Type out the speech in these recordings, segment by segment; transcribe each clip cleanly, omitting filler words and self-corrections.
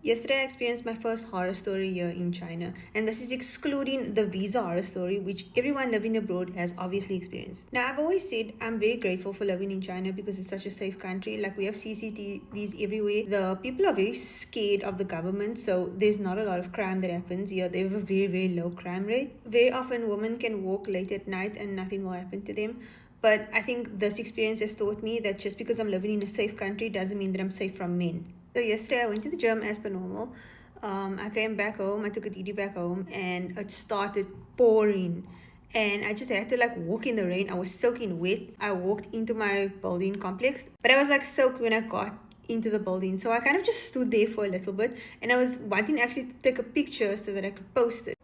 Yesterday, I experienced my first horror story here in China, and this is excluding the visa horror story, which everyone living abroad has obviously experienced. Now, I've always said I'm very grateful for living in China because it's such a safe country. Like, we have CCTVs everywhere. The people are very scared of the government, so there's not a lot of crime that happens here. They have a very, very low crime rate. Very often, women can walk late at night and nothing will happen to them. But I think this experience has taught me that just because I'm living in a safe country doesn't mean that I'm safe from men. So yesterday I went to the gym as per normal. I came back home, I took a DD back home, and it started pouring. And I just had to like walk in the rain. I was soaking wet. I walked into my building complex, but I was like soaked when I got into the building. So I kind of just stood there for a little bit, and I was wanting actually to take a picture so that I could post it.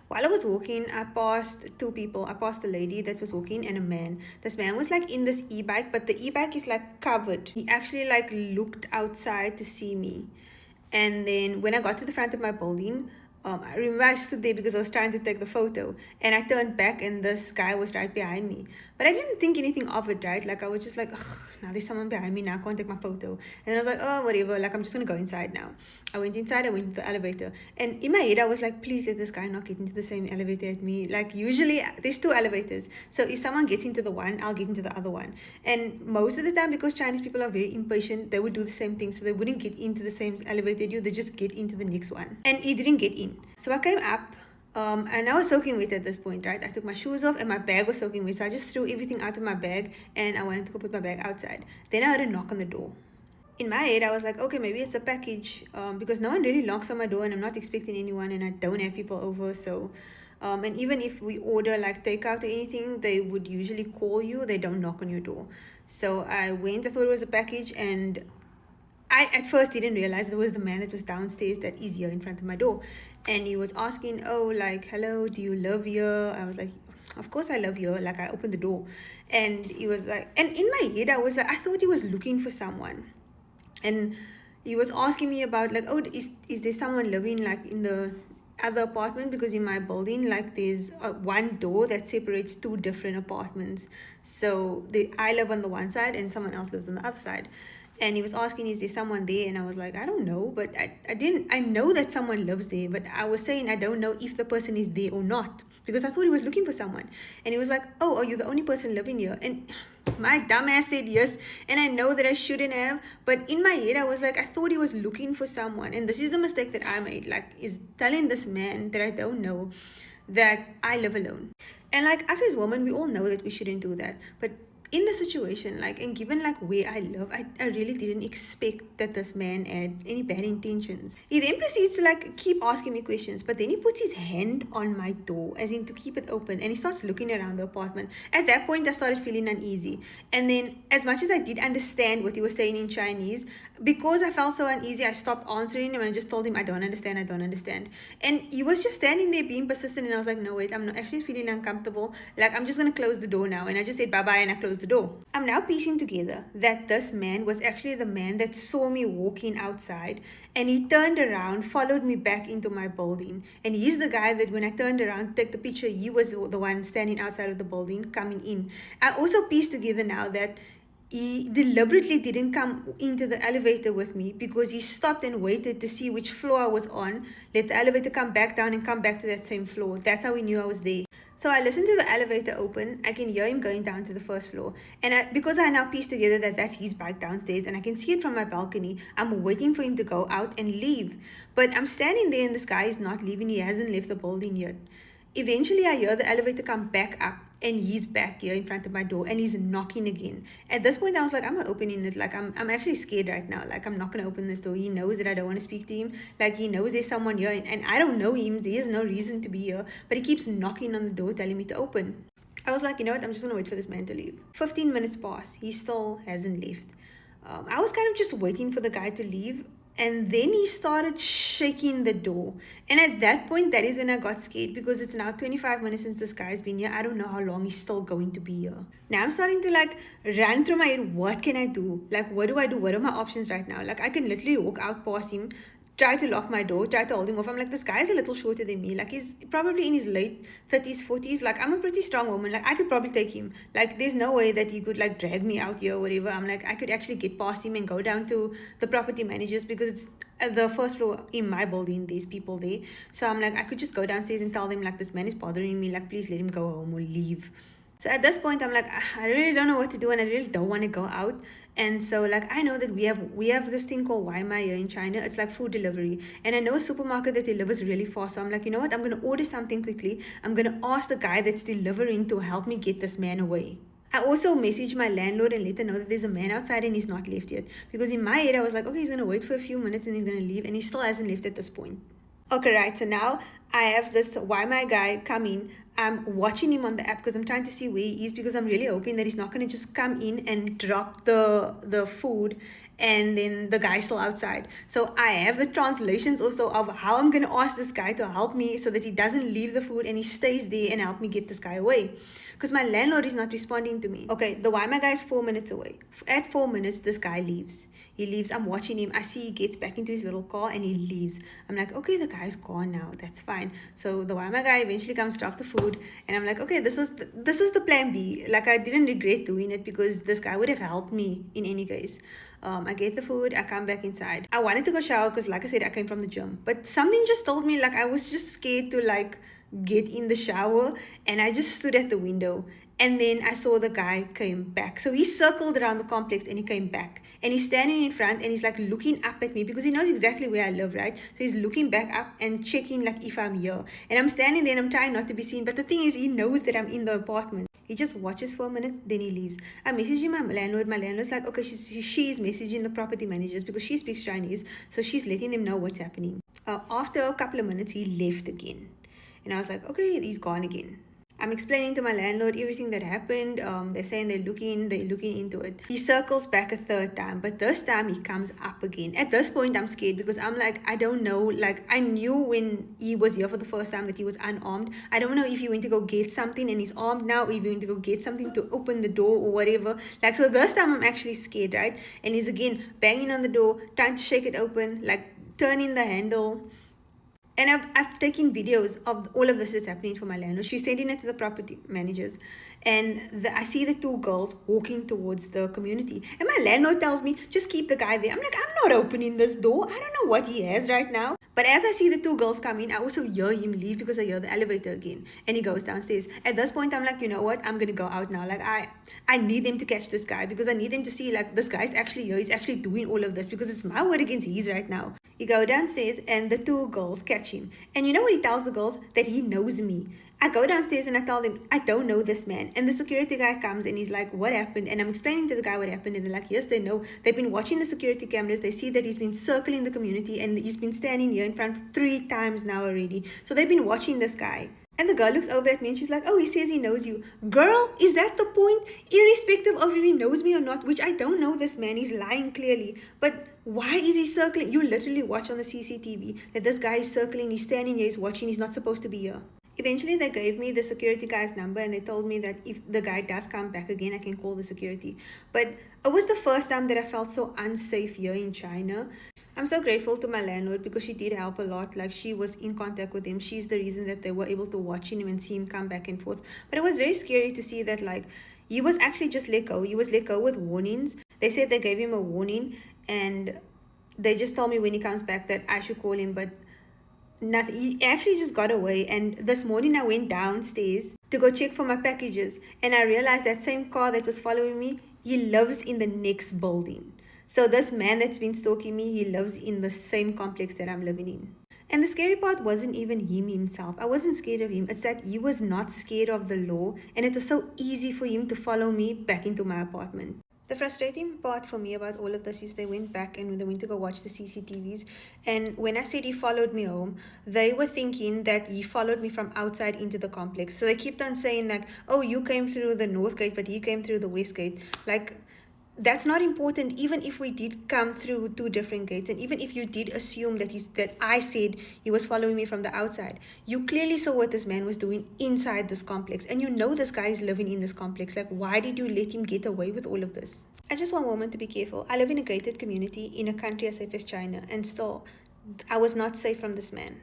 While I was walking, I passed two people. I passed a lady that was walking and a man. This man was like in this e-bike, but the e-bike is like covered. He actually like looked outside to see me. And then when I got to the front of my building, I remember I stood there because I was trying to take the photo, and I turned back and this guy was right behind me. But I didn't think anything of it, right? Like I was just like, ugh, now there's someone behind me, now I can't take my photo. And I was like, oh, whatever, like I'm just gonna go inside now. I went inside, I went into the elevator. And in my head, I was like, please let this guy not get into the same elevator as me. Like usually there's two elevators. So if someone gets into the one, I'll get into the other one. And most of the time, because Chinese people are very impatient, they would do the same thing. So they wouldn't get into the same elevator you, they just get into the next one. And he didn't get in. So I came up, and I was soaking wet at this point, right? I took my shoes off and my bag was soaking wet. So I just threw everything out of my bag and I wanted to go put my bag outside. Then I heard a knock on the door. In my head, I was like, okay, maybe it's a package, because no one really knocks on my door and I'm not expecting anyone and I don't have people over. So, and even if we order like takeout or anything, they would usually call you, they don't knock on your door. So I went, I thought it was a package, and I at first didn't realize it was the man that was downstairs that is here in front of my door. And he was asking, oh, like, hello, do you live here? I was like, of course I live here. Like, I opened the door. And he was like, and in my head, I was like, I thought he was looking for someone. And he was asking me about, like, oh, is there someone living, like, in the other apartment? Because in my building, like, there's one door that separates two different apartments. So I live on the one side and someone else lives on the other side. And he was asking, is there someone there? And I was like, I don't know, but I know that someone lives there, but I was saying I don't know if the person is there or not, because I thought he was looking for someone. And he was like, oh, are you the only person living here? And my dumbass said yes, and I know that I shouldn't have, but in my head I was like, I thought he was looking for someone. And this is the mistake that I made, like, is telling this man that I don't know that I live alone. And like, us as women, we all know that we shouldn't do that, but in the situation, like, and given like where I live, I really didn't expect that this man had any bad intentions. He then proceeds to like keep asking me questions, but then he puts his hand on my door, as in to keep it open, and he starts looking around the apartment. At that point, I started feeling uneasy. And then, as much as I did understand what he was saying in Chinese, because I felt so uneasy, I stopped answering him and I just told him, I don't understand, I don't understand. And he was just standing there being persistent, and I was like, no, wait, I'm not actually feeling uncomfortable. Like, I'm just gonna close the door now. And I just said bye-bye and I closed the door. I'm now piecing together that this man was actually the man that saw me walking outside, and he turned around, followed me back into my building. And he's the guy that when I turned around to take the picture, he was the one standing outside of the building coming in. I also pieced together now that he deliberately didn't come into the elevator with me because he stopped and waited to see which floor I was on, let the elevator come back down and come back to that same floor. That's how he knew I was there. So I listened to the elevator open. I can hear him going down to the first floor. And because I now pieced together that that's his bike downstairs and I can see it from my balcony, I'm waiting for him to go out and leave. But I'm standing there and this guy is not leaving. He hasn't left the building yet. Eventually, I hear the elevator come back up and he's back here in front of my door and he's knocking again. At this point, I was like, I'm not opening it. Like, I'm actually scared right now. Like, I'm not going to open this door. He knows that I don't want to speak to him. Like, he knows there's someone here and I don't know him. There is no reason to be here. But he keeps knocking on the door, telling me to open. I was like, you know what? I'm just going to wait for this man to leave. 15 minutes pass. He still hasn't left. I was kind of just waiting for the guy to leave. And then he started shaking the door. And at that point, that is when I got scared, because it's now 25 minutes since this guy's been here. I don't know how long he's still going to be here. Now I'm starting to like run through my head. What can I do? Like, what do I do? What are my options right now? Like, I can literally walk out past him, tried to lock my door, tried to hold him off. I'm like, this guy's a little shorter than me. Like, he's probably in his late 30s, 40s. Like, I'm a pretty strong woman. Like, I could probably take him. Like, there's no way that he could, like, drag me out here or whatever. I'm like, I could actually get past him and go down to the property managers, because it's at the first floor in my building. There's people there. So I'm like, I could just go downstairs and tell them, like, this man is bothering me. Like, please let him go home or leave. So at this point, I'm like, I really don't know what to do, and I really don't want to go out. And so, like, I know that we have this thing called Waimai here in China. It's like food delivery, and I know a supermarket that delivers really fast. So I'm like, you know what? I'm gonna order something quickly. I'm gonna ask the guy that's delivering to help me get this man away. I also messaged my landlord and let her know that there's a man outside and he's not left yet. Because in my head, I was like, okay, he's gonna wait for a few minutes and he's gonna leave, and he still hasn't left at this point. Okay, right, so now I have this why my guy come in. I'm watching him on the app because I'm trying to see where he is, because I'm really hoping that he's not going to just come in and drop the food and then the guy's still outside. So I have the translations also of how I'm going to ask this guy to help me so that he doesn't leave the food and he stays there and help me get this guy away. Because my landlord is not responding to me. Okay, the why my guy is 4 minutes away. At 4 minutes, this guy leaves. He leaves. I'm watching him. I see he gets back into his little car and he leaves. I'm like, okay, the guy's gone now. That's fine. So the Waima guy eventually comes, drops the food, and I'm like, okay, this was the plan B. Like, I didn't regret doing it because this guy would have helped me in any case. I get the food. I come back inside. I wanted to go shower because, like I said, I came from the gym, but something just told me, like, I was just scared to like get in the shower, and I just stood at the window. And then I saw the guy came back. So he circled around the complex and he came back. And he's standing in front and he's like looking up at me because he knows exactly where I live, right? So he's looking back up and checking like if I'm here. And I'm standing there and I'm trying not to be seen. But the thing is, he knows that I'm in the apartment. He just watches for a minute, then he leaves. I messaged my landlord. My landlord's like, okay, she's messaging the property managers because she speaks Chinese. So she's letting them know what's happening. After a couple of minutes, he left again. And I was like, okay, he's gone again. I'm explaining to my landlord everything that happened. They're saying they're looking into it. He circles back a third time, but this time he comes up again. At this point, I'm scared because I'm like, I don't know. Like, I knew when he was here for the first time that he was unarmed. I don't know if he went to go get something and he's armed now, or if he went to go get something to open the door or whatever. Like, so this time I'm actually scared, right? And he's again banging on the door, trying to shake it open, like turning the handle. And I've taken videos of all of this that's happening for my landlord. She's sending it to the property managers. And I see the two girls walking towards the community. And my landlord tells me, just keep the guy there. I'm like, I'm not opening this door. I don't know what he has right now. But as I see the two girls come in, I also hear him leave because I hear the elevator again. And he goes downstairs. At this point, I'm like, you know what? I'm going to go out now. Like, I need them to catch this guy because I need them to see, like, this guy's actually here. He's actually doing all of this because it's my word against his right now. You go downstairs and the two girls catch him. And you know what he tells the girls? That he knows me. I go downstairs and I tell them, I don't know this man. And the security guy comes and he's like, what happened? And I'm explaining to the guy what happened. And they're like, yes, they know. They've been watching the security cameras. They see that he's been circling the community and he's been standing here in front 3 times now already. So they've been watching this guy. And the girl looks over at me and she's like, oh, he says he knows you. Girl, is that the point? Irrespective of if he knows me or not, which I don't know this man, he's lying clearly. But why is he circling? You literally watch on the CCTV that this guy is circling, he's standing here, he's watching, he's not supposed to be here. Eventually, they gave me the security guy's number and they told me that if the guy does come back again, I can call the security. But it was the first time that I felt so unsafe here in China. I'm so grateful to my landlord because she did help a lot. Like, she was in contact with him. She's the reason that they were able to watch him and see him come back and forth. But it was very scary to see that, like, he was actually just let go. He was let go with warnings. They said they gave him a warning and they just told me when he comes back that I should call him, but nothing. He actually just got away. And this morning I went downstairs to go check for my packages and I realized that same car that was following me, he lives in the next building. So this man that's been stalking me, he lives in the same complex that I'm living in. And the scary part wasn't even him himself. I wasn't scared of him. It's that he was not scared of the law and it was so easy for him to follow me back into my apartment. The frustrating part for me about all of this is they went back and they went to go watch the CCTVs. And when I said he followed me home, they were thinking that he followed me from outside into the complex. So they kept on saying like, oh, you came through the north gate, but he came through the west gate. Like, that's not important. Even if we did come through 2 different gates, and even if you did assume that I said he was following me from the outside, you clearly saw what this man was doing inside this complex, and you know this guy is living in this complex. Like, why did you let him get away with all of this? I just want women to be careful. I live in a gated community in a country as safe as China, and still I was not safe from this man.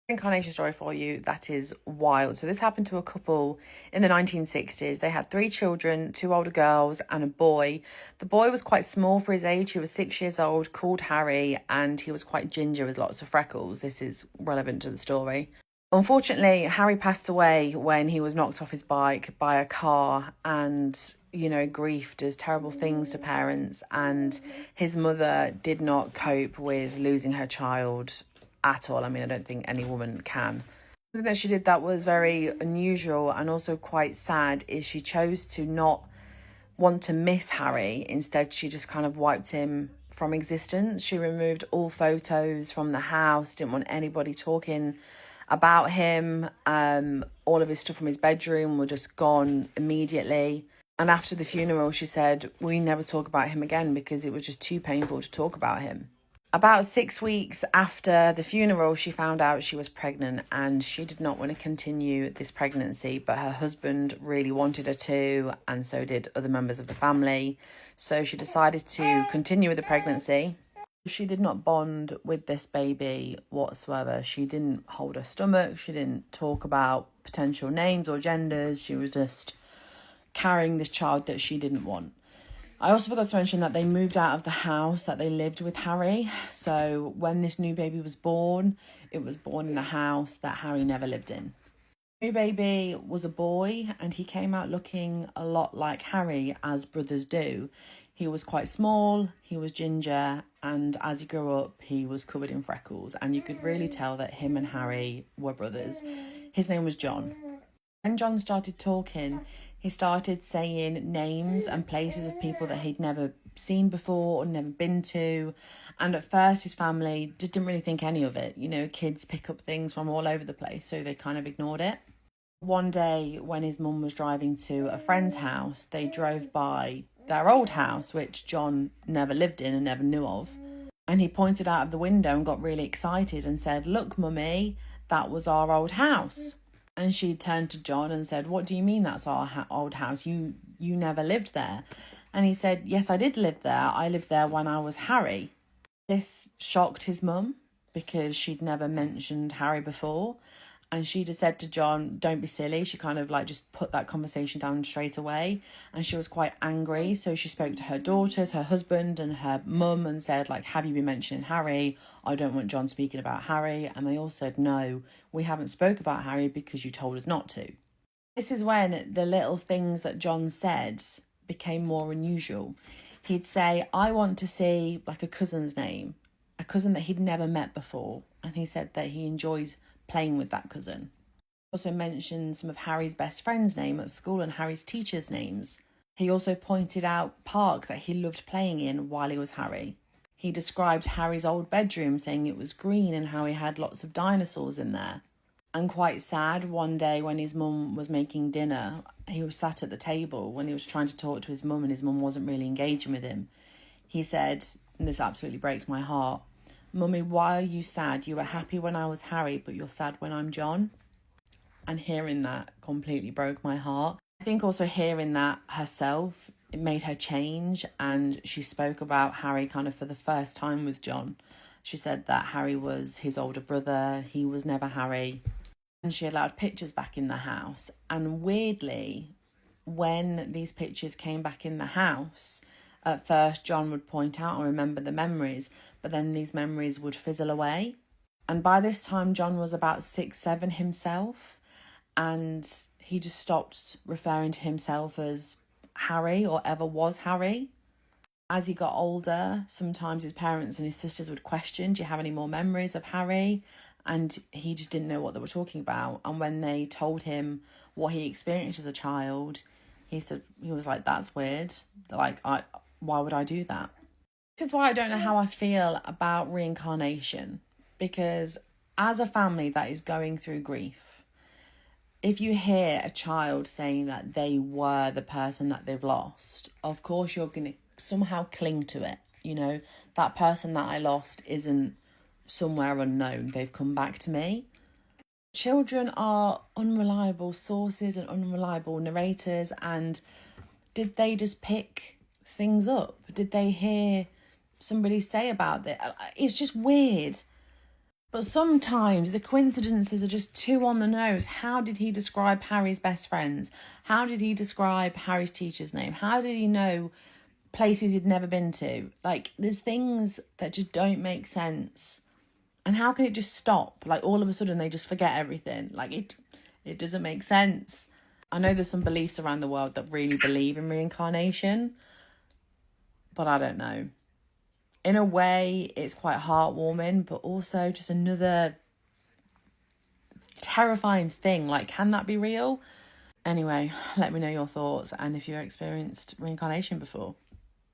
Incarnation story for you that is wild. So this happened to a couple in the 1960s. They had 3 children, 2 older girls and a boy. The boy was quite small for his age. He was 6 years old, called Harry, and he was quite ginger with lots of freckles. This is relevant to the story. Unfortunately, Harry passed away when he was knocked off his bike by a car, and grief does terrible things to parents, and his mother did not cope with losing her child at all. I mean, I don't think any woman can. Something that she did that was very unusual and also quite sad is she chose to not want to miss Harry. Instead, she just kind of wiped him from existence. She removed all photos from the house, didn't want anybody talking about him. All of his stuff from his bedroom were just gone immediately. And after the funeral, she said, we never talk about him again because it was just too painful to talk about him. About 6 weeks after the funeral, she found out she was pregnant, and she did not want to continue this pregnancy, but her husband really wanted her to, and so did other members of the family. So she decided to continue with the pregnancy. She did not bond with this baby whatsoever. She didn't hold her stomach. She didn't talk about potential names or genders. She was just carrying this child that she didn't want. I also forgot to mention that they moved out of the house that they lived with Harry. So when this new baby was born, it was born in a house that Harry never lived in. New baby was a boy, and he came out looking a lot like Harry, as brothers do. He was quite small, he was ginger, and as he grew up, he was covered in freckles, and you could really tell that him and Harry were brothers. His name was John. When John started talking, he started saying names and places of people that he'd never seen before or never been to. And at first, his family just didn't really think any of it. Kids pick up things from all over the place, so they kind of ignored it. One day, when his mum was driving to a friend's house, they drove by their old house, which John never lived in and never knew of. And he pointed out of the window and got really excited and said, "Look, Mummy, that was our old house." And she turned to John and said, "What do you mean that's our old house? You never lived there." And he said, "Yes, I did live there. I lived there when I was Harry." This shocked his mum because she'd never mentioned Harry before. And she just said to John, "Don't be silly." She kind of just put that conversation down straight away. And she was quite angry. So she spoke to her daughters, her husband and her mum and said, "Have you been mentioning Harry? I don't want John speaking about Harry." And they all said, "No, we haven't spoke about Harry because you told us not to." This is when the little things that John said became more unusual. He'd say, "I want to see a cousin's name, a cousin that he'd never met before." And he said that he enjoys playing with that cousin. Also mentioned some of Harry's best friends' name at school and Harry's teachers' names. He also pointed out parks that he loved playing in while he was Harry. He described Harry's old bedroom, saying it was green and how he had lots of dinosaurs in there. And quite sad, one day when his mum was making dinner, he was sat at the table when he was trying to talk to his mum and his mum wasn't really engaging with him. He said, and this absolutely breaks my heart, "Mummy, why are you sad? You were happy when I was Harry, but you're sad when I'm John." And hearing that completely broke my heart. I think also hearing that herself, it made her change, and she spoke about Harry kind of for the first time with John. She said that Harry was his older brother, he was never Harry. And she allowed pictures back in the house. And weirdly, when these pictures came back in the house, at first John would point out and remember the memories, but then these memories would fizzle away. And by this time, John was about 6, 7 himself, and he just stopped referring to himself as Harry or ever was Harry. As he got older, sometimes his parents and his sisters would question, "Do you have any more memories of Harry?" And he just didn't know what they were talking about. And when they told him what he experienced as a child, he was like, "That's weird. Why would I do that?" This is why I don't know how I feel about reincarnation. Because as a family that is going through grief, if you hear a child saying that they were the person that they've lost, of course you're going to somehow cling to it. That person that I lost isn't somewhere unknown. They've come back to me. Children are unreliable sources and unreliable narrators. And did they just pick things up? Did they hear somebody say about it? It's just weird. But sometimes the coincidences are just too on the nose. How did he describe Harry's best friends? How did he describe Harry's teacher's name? How did he know places he'd never been to? Like, there's things that just don't make sense. And how can it just stop? Like, all of a sudden they just forget everything. Like, it doesn't make sense. I know there's some beliefs around the world that really believe in reincarnation, but I don't know. In a way, it's quite heartwarming, but also just another terrifying thing. Like, can that be real? Anyway, let me know your thoughts and if you've experienced reincarnation before.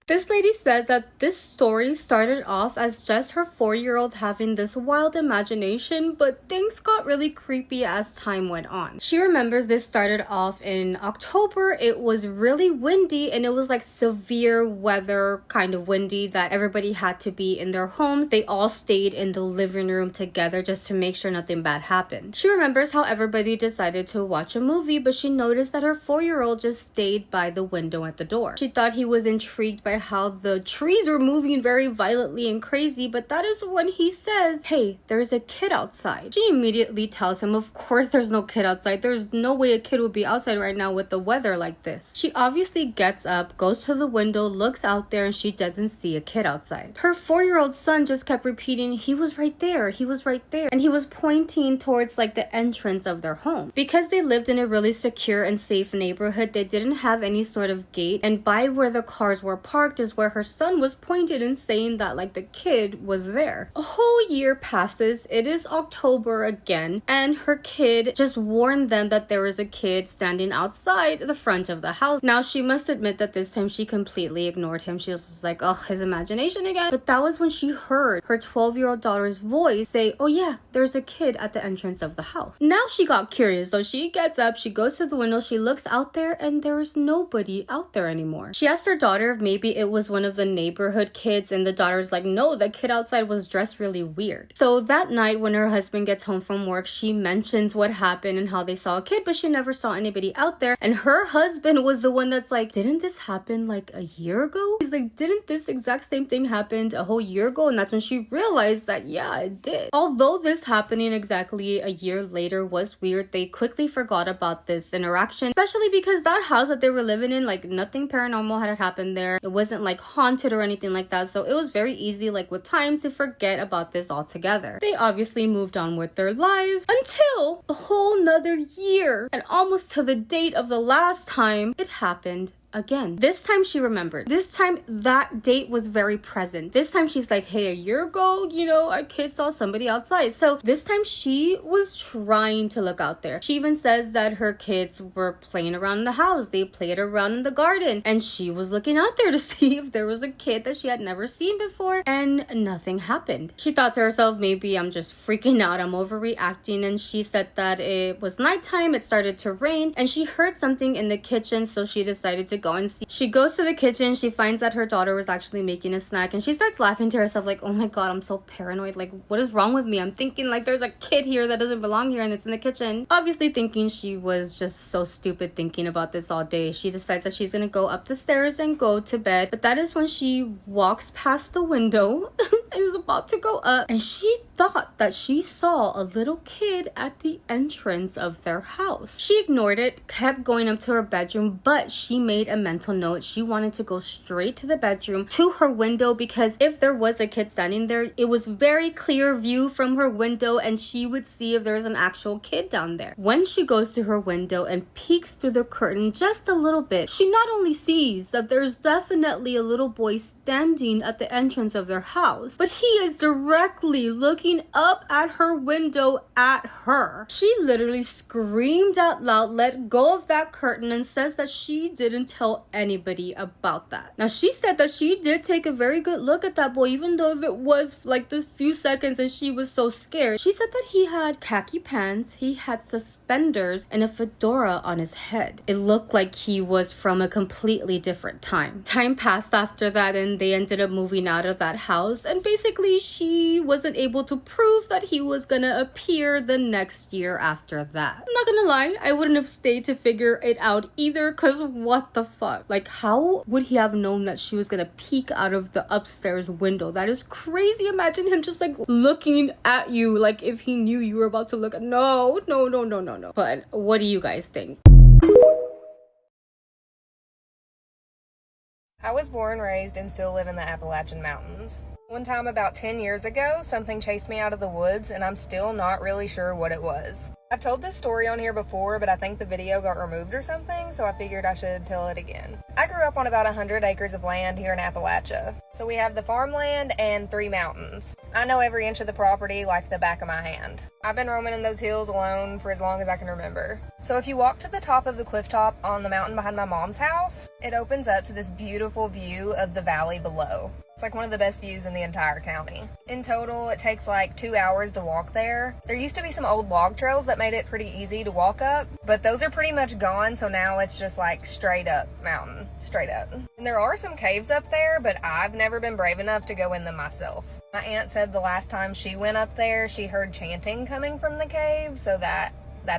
This lady said that this story started off as just her 4-year-old having this wild imagination, but things got really creepy as time went on. She remembers this started off in October. It was really windy and it was like severe weather, kind of windy, that everybody had to be in their homes. They all stayed in the living room together just to make sure nothing bad happened. She remembers how everybody decided to watch a movie, but she noticed that her 4-year-old just stayed by the window at the door. She thought he was intrigued by how the trees were moving very violently and crazy, but that is when he says, "Hey, there's a kid outside." She immediately tells him, of course there's no kid outside. There's no way a kid would be outside right now with the weather like this. She obviously gets up, goes to the window, looks out there, and she doesn't see a kid outside. Her 4-year-old son just kept repeating, "He was right there, he was right there." And he was pointing towards like the entrance of their home. Because they lived in a really secure and safe neighborhood, they didn't have any sort of gate, and by where the cars were parked is where her son was pointed and saying that like the kid was there. A whole year passes. It is October again, and her kid just warned them that there was a kid standing outside the front of the house. Now she must admit that this time she completely ignored him. She was just like, oh, his imagination again. But that was when she heard her 12-year-old daughter's voice say, "Oh yeah, there's a kid at the entrance of the house." Now she got curious, so she gets up, she goes to the window, she looks out there, and there is nobody out there anymore. She asked her daughter if maybe it was one of the neighborhood kids, and the daughter's like, no, the kid outside was dressed really weird. So that night when her husband gets home from work, she mentions what happened and how they saw a kid, but she never saw anybody out there. And her husband was the one that's like, didn't this happen like a year ago? He's like, didn't this exact same thing happen a whole year ago? And that's when she realized that yeah, it did. Although this happening exactly a year later was weird, they quickly forgot about this interaction, especially because that house that they were living in, like nothing paranormal had happened there. It wasn't like haunted or anything like that, so it was very easy, like with time, to forget about this altogether. They obviously moved on with their lives until a whole nother year, and almost to the date of the last time it happened again. This time she remembered. This time that date was very present. This time she's like, hey, a year ago, you know, our kid saw somebody outside. So this time she was trying to look out there. She even says that her kids were playing around in the house. They played around in the garden, and she was looking out there to see if there was a kid that she had never seen before, and nothing happened. She thought to herself, maybe I'm just freaking out, I'm overreacting. And she said that it was nighttime, it started to rain, and she heard something in the kitchen, so she decided to go and see. She goes to the kitchen, she finds that her daughter was actually making a snack, and she starts laughing to herself like, oh my god, I'm so paranoid, like what is wrong with me? I'm thinking like there's a kid here that doesn't belong here and it's in the kitchen. Obviously thinking she was just so stupid thinking about this all day, she decides that she's gonna go up the stairs and go to bed. But that is when she walks past the window and is about to go up, and she thought that she saw a little kid at the entrance of their house. She ignored it, kept going up to her bedroom, but she made a mental note. She wanted to go straight to the bedroom, to her window, because if there was a kid standing there, it was very clear view from her window and she would see if there's an actual kid down there. When she goes to her window and peeks through the curtain just a little bit, she not only sees that there's definitely a little boy standing at the entrance of their house, but he is directly looking up at her window at her. She literally screamed out loud, let go of that curtain, and says that she didn't tell anybody about that. Now she said that she did take a very good look at that boy, even though if it was like this few seconds and she was so scared. She said that he had khaki pants, he had suspenders, and a fedora on his head. It looked like he was from a completely different time. Time passed after that and they ended up moving out of that house, and basically she wasn't able to prove that he was gonna appear the next year after that. I'm not gonna lie, I wouldn't have stayed to figure it out either, because what the fuck? Like, how would he have known that she was gonna peek out of the upstairs window? That is crazy. Imagine him just like looking at you, like if he knew you were about to look at. No. But what do you guys think? I was born, raised, and still live in the Appalachian Mountains. One time about 10 years ago, something chased me out of the woods, and I'm still not really sure what it was. I've told this story on here before, but I think the video got removed or something, so I figured I should tell it again. I grew up on about 100 acres of land here in Appalachia. So we have the farmland and 3 mountains. I know every inch of the property like the back of my hand. I've been roaming in those hills alone for as long as I can remember. So if you walk to the top of the cliff top on the mountain behind my mom's house, it opens up to this beautiful view of the valley below. It's like one of the best views in the entire county. In total, it takes like 2 hours to walk there. There used to be some old log trails that made it pretty easy to walk up, but those are pretty much gone, so now it's just like straight up mountain, straight up. And there are some caves up there, but I've never been brave enough to go in them myself. My aunt said the last time she went up there, she heard chanting coming from the cave, so that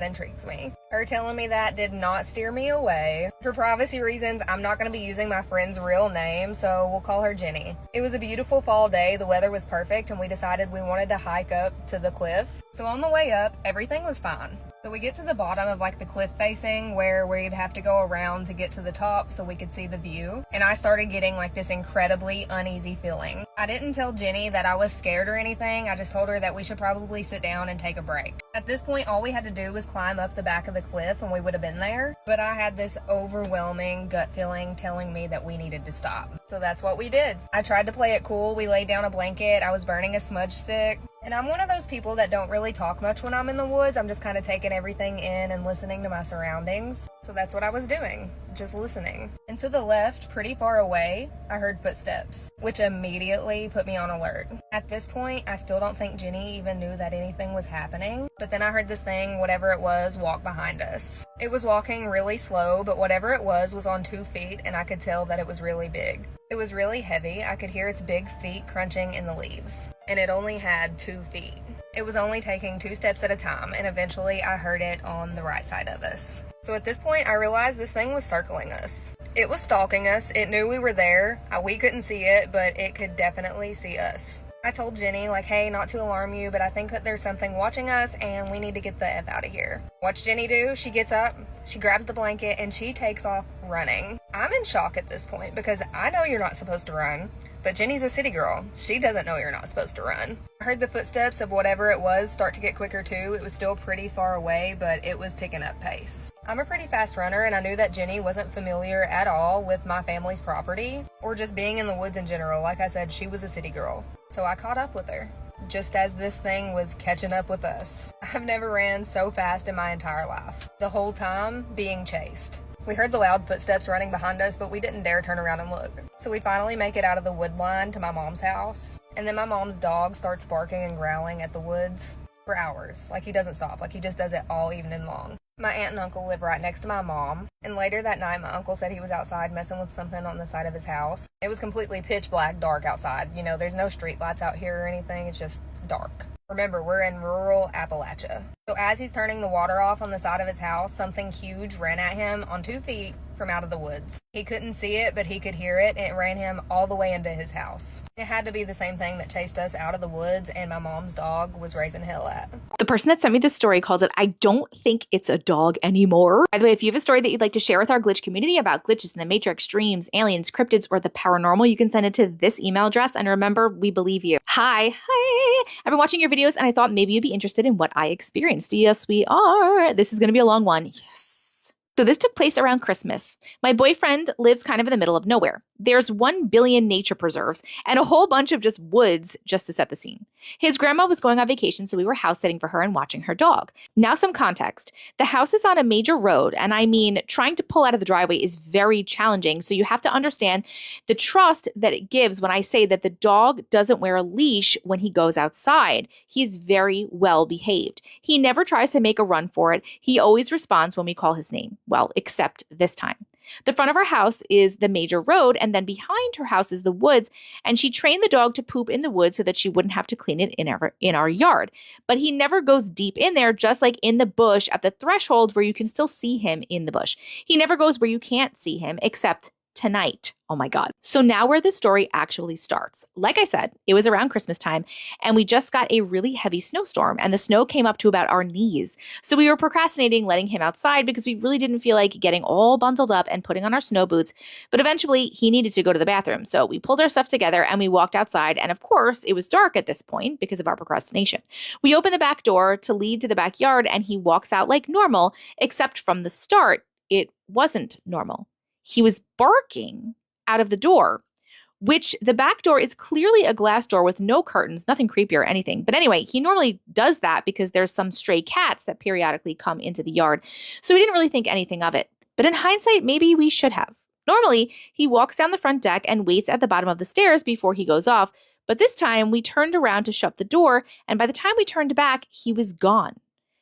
intrigues me. Her telling me that did not steer me away. For privacy reasons, I'm not going to be using my friend's real name, so we'll call her Jenny. It was a beautiful fall day, the weather was perfect, and we decided we wanted to hike up to the cliff. So on the way up, everything was fine. So we get to the bottom of like the cliff facing where we'd have to go around to get to the top so we could see the view. And I started getting like this incredibly uneasy feeling. I didn't tell Jenny that I was scared or anything. I just told her that we should probably sit down and take a break. At this point, all we had to do was climb up the back of the cliff and we would have been there. But I had this overwhelming gut feeling telling me that we needed to stop. So that's what we did. I tried to play it cool. We laid down a blanket. I was burning a smudge stick. And I'm one of those people that don't really talk much when I'm in the woods. I'm just kind of taking everything in and listening to my surroundings. So that's what I was doing, just listening. And to the left, pretty far away, I heard footsteps, which immediately put me on alert. At this point, I still don't think Jenny even knew that anything was happening. But then I heard this thing, whatever it was, walk behind us. It was walking really slow, but whatever it was on 2 feet, and I could tell that it was really big. It was really heavy. I could hear its big feet crunching in the leaves, and it only had 2 feet. It was only taking 2 steps at a time, and eventually I heard it on the right side of us. So at this point, I realized this thing was circling us. It was stalking us. It knew we were there. We couldn't see it, but it could definitely see us. I told Jenny, like, hey, not to alarm you, but I think that there's something watching us and we need to get the F out of here. What's Jenny do? She gets up, she grabs the blanket, and she takes off running. I'm in shock at this point because I know you're not supposed to run, but Jenny's a city girl. She doesn't know you're not supposed to run. I heard the footsteps of whatever it was start to get quicker too. It was still pretty far away, but it was picking up pace. I'm a pretty fast runner, and I knew that Jenny wasn't familiar at all with my family's property or just being in the woods in general. Like I said, she was a city girl. So I caught up with her, just as this thing was catching up with us. I've never ran so fast in my entire life, the whole time being chased. We heard the loud footsteps running behind us, but we didn't dare turn around and look. So we finally make it out of the wood line to my mom's house, and then my mom's dog starts barking and growling at the woods for hours. Like, he doesn't stop. Like, he just does it all evening long. My aunt and uncle live right next to my mom, and later that night my uncle said he was outside messing with something on the side of his house. It was completely pitch black dark outside. You know, there's no street lights out here or anything. It's just dark. Remember, we're in rural Appalachia. So as he's turning the water off on the side of his house, something huge ran at him on 2 feet from out of the woods. He couldn't see it, but he could hear it, and it ran him all the way into his house. It had to be the same thing that chased us out of the woods and my mom's dog was raising hell at. The person that sent me this story called it, I don't think it's a dog anymore. By the way, if you have a story that you'd like to share with our glitch community about glitches in the Matrix, dreams, aliens, cryptids, or the paranormal, you can send it to this email address. And remember, we believe you. Hi. I've been watching your videos and I thought maybe you'd be interested in what I experienced. Yes, we are. This is going to be a long one. Yes. So this took place around Christmas. My boyfriend lives kind of in the middle of nowhere. There's 1 billion nature preserves and a whole bunch of just woods just to set the scene. His grandma was going on vacation, so we were house sitting for her and watching her dog. Now some context. The house is on a major road, and I mean, trying to pull out of the driveway is very challenging, so you have to understand the trust that it gives when I say that the dog doesn't wear a leash when he goes outside. He's very well behaved. He never tries to make a run for it. He always responds when we call his name. Well, except this time. The front of our house is the major road, and then behind her house is the woods, and she trained the dog to poop in the woods so that she wouldn't have to clean it in our yard. But he never goes deep in there, just like in the bush at the threshold where you can still see him in the bush. He never goes where you can't see him, except tonight. Oh my God. So now where the story actually starts. Like I said, it was around Christmas time and we just got a really heavy snowstorm and the snow came up to about our knees. So we were procrastinating letting him outside because we really didn't feel like getting all bundled up and putting on our snow boots. But eventually he needed to go to the bathroom. So we pulled our stuff together and we walked outside. And of course, it was dark at this point because of our procrastination. We opened the back door to lead to the backyard and he walks out like normal, except from the start, it wasn't normal. He was barking out of the door, which the back door is clearly a glass door with no curtains, nothing creepy or anything. But anyway, he normally does that because there's some stray cats that periodically come into the yard. So we didn't really think anything of it. But in hindsight, maybe we should have. Normally, he walks down the front deck and waits at the bottom of the stairs before he goes off. But this time we turned around to shut the door. And by the time we turned back, he was gone.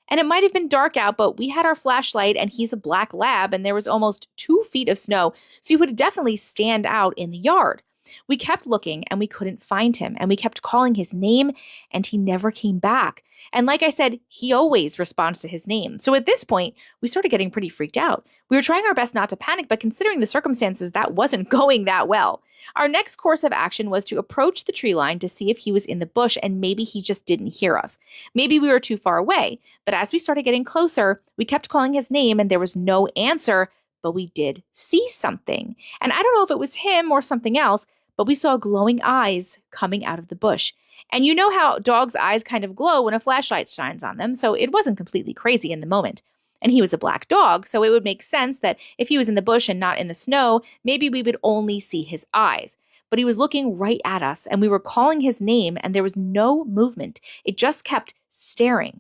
And it might have been dark out, but we had our flashlight and he's a black lab and there was almost 2 feet of snow. So he would definitely stand out in the yard. We kept looking and we couldn't find him and we kept calling his name and he never came back. And like I said, he always responds to his name. So at this point, we started getting pretty freaked out. We were trying our best not to panic, but considering the circumstances, that wasn't going that well. Our next course of action was to approach the tree line to see if he was in the bush and maybe he just didn't hear us. Maybe we were too far away, but as we started getting closer, we kept calling his name and there was no answer, but we did see something. And I don't know if it was him or something else, but we saw glowing eyes coming out of the bush. And you know how dogs' eyes kind of glow when a flashlight shines on them, so it wasn't completely crazy in the moment. And he was a black dog, so it would make sense that if he was in the bush and not in the snow, maybe we would only see his eyes. But he was looking right at us, and we were calling his name, and there was no movement. It just kept staring.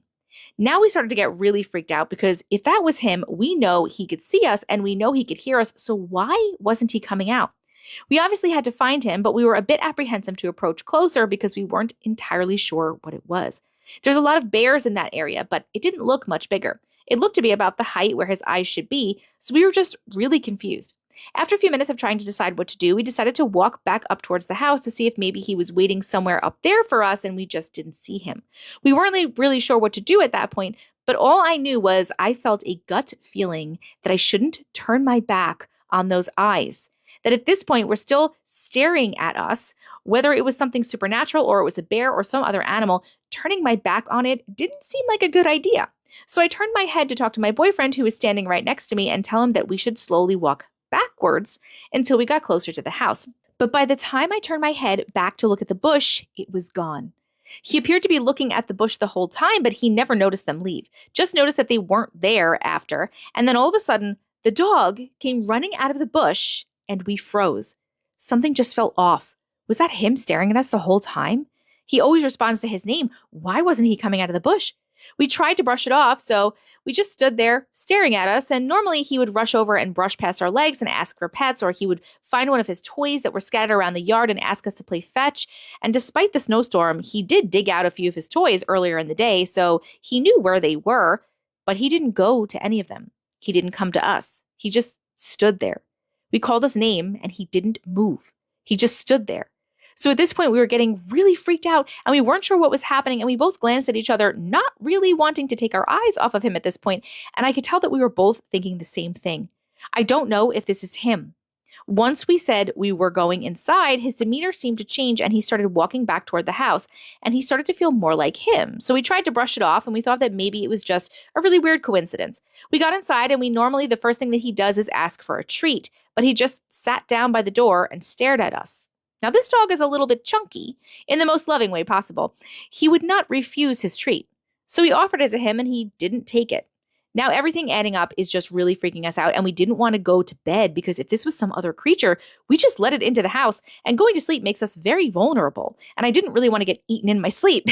Now we started to get really freaked out because if that was him, we know he could see us, and we know he could hear us, so why wasn't he coming out? We obviously had to find him, but we were a bit apprehensive to approach closer because we weren't entirely sure what it was. There's a lot of bears in that area, but it didn't look much bigger. It looked to be about the height where his eyes should be, so we were just really confused. After a few minutes of trying to decide what to do, we decided to walk back up towards the house to see if maybe he was waiting somewhere up there for us and we just didn't see him. We weren't really sure what to do at that point, but all I knew was I felt a gut feeling that I shouldn't turn my back on those eyes. That at this point, we're still staring at us, whether it was something supernatural or it was a bear or some other animal, turning my back on it didn't seem like a good idea. So I turned my head to talk to my boyfriend who was standing right next to me and tell him that we should slowly walk backwards until we got closer to the house. But by the time I turned my head back to look at the bush, it was gone. He appeared to be looking at the bush the whole time, but he never noticed them leave. Just noticed that they weren't there after. And then all of a sudden, the dog came running out of the bush and we froze. Something just felt off. Was that him staring at us the whole time? He always responds to his name. Why wasn't he coming out of the bush? We tried to brush it off, so we just stood there staring at us, and normally he would rush over and brush past our legs and ask for pets, or he would find one of his toys that were scattered around the yard and ask us to play fetch. And despite the snowstorm, he did dig out a few of his toys earlier in the day, so he knew where they were, but he didn't go to any of them. He didn't come to us. He just stood there. We called his name and he didn't move. He just stood there. So at this point, we were getting really freaked out and we weren't sure what was happening. And we both glanced at each other, not really wanting to take our eyes off of him at this point. And I could tell that we were both thinking the same thing. I don't know if this is him. Once we said we were going inside, his demeanor seemed to change and he started walking back toward the house and he started to feel more like him. So we tried to brush it off and we thought that maybe it was just a really weird coincidence. We got inside and the first thing that he does is ask for a treat, but he just sat down by the door and stared at us. Now this dog is a little bit chunky in the most loving way possible. He would not refuse his treat. So we offered it to him and he didn't take it. Now, everything adding up is just really freaking us out, and we didn't want to go to bed because if this was some other creature, we just let it into the house, and going to sleep makes us very vulnerable, and I didn't really want to get eaten in my sleep.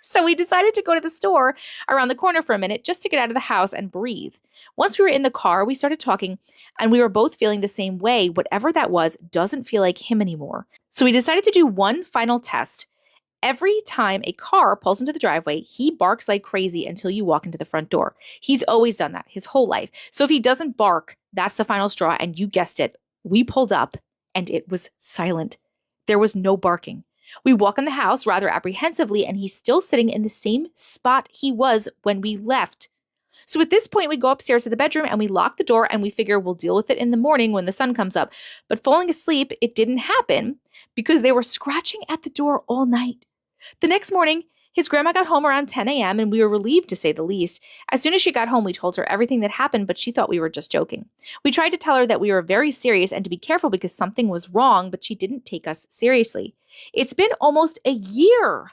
So we decided to go to the store around the corner for a minute just to get out of the house and breathe. Once we were in the car, we started talking, and we were both feeling the same way. Whatever that was doesn't feel like him anymore. So we decided to do one final test. Every time a car pulls into the driveway, he barks like crazy until you walk into the front door. He's always done that his whole life. So if he doesn't bark, that's the final straw. And you guessed it, we pulled up and it was silent. There was no barking. We walk in the house rather apprehensively, and he's still sitting in the same spot he was when we left. So at this point, we go upstairs to the bedroom and we lock the door and we figure we'll deal with it in the morning when the sun comes up. But falling asleep, it didn't happen because they were scratching at the door all night. The next morning, his grandma got home around 10 a.m. and we were relieved, to say the least. As soon as she got home, we told her everything that happened, but she thought we were just joking. We tried to tell her that we were very serious and to be careful because something was wrong, but she didn't take us seriously. It's been almost a year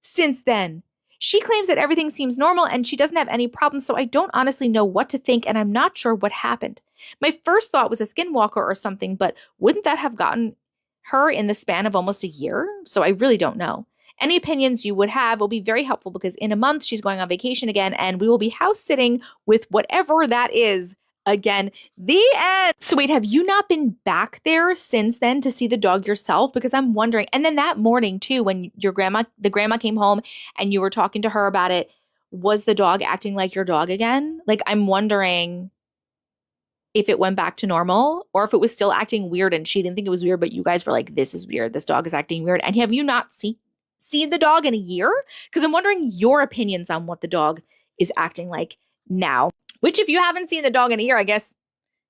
since then. She claims that everything seems normal and she doesn't have any problems, so I don't honestly know what to think and I'm not sure what happened. My first thought was a skinwalker or something, but wouldn't that have gotten her in the span of almost a year? So I really don't know. Any opinions you would have will be very helpful because in a month she's going on vacation again and we will be house sitting with whatever that is again. The end. So wait, have you not been back there since then to see the dog yourself? Because I'm wondering. And then that morning too, when the grandma came home and you were talking to her about it, was the dog acting like your dog again? Like, I'm wondering if it went back to normal or if it was still acting weird and she didn't think it was weird, but you guys were like, this is weird. This dog is acting weird. And have you not seen the dog in a year? Because I'm wondering your opinions on what the dog is acting like now. Which, if you haven't seen the dog in a year, I guess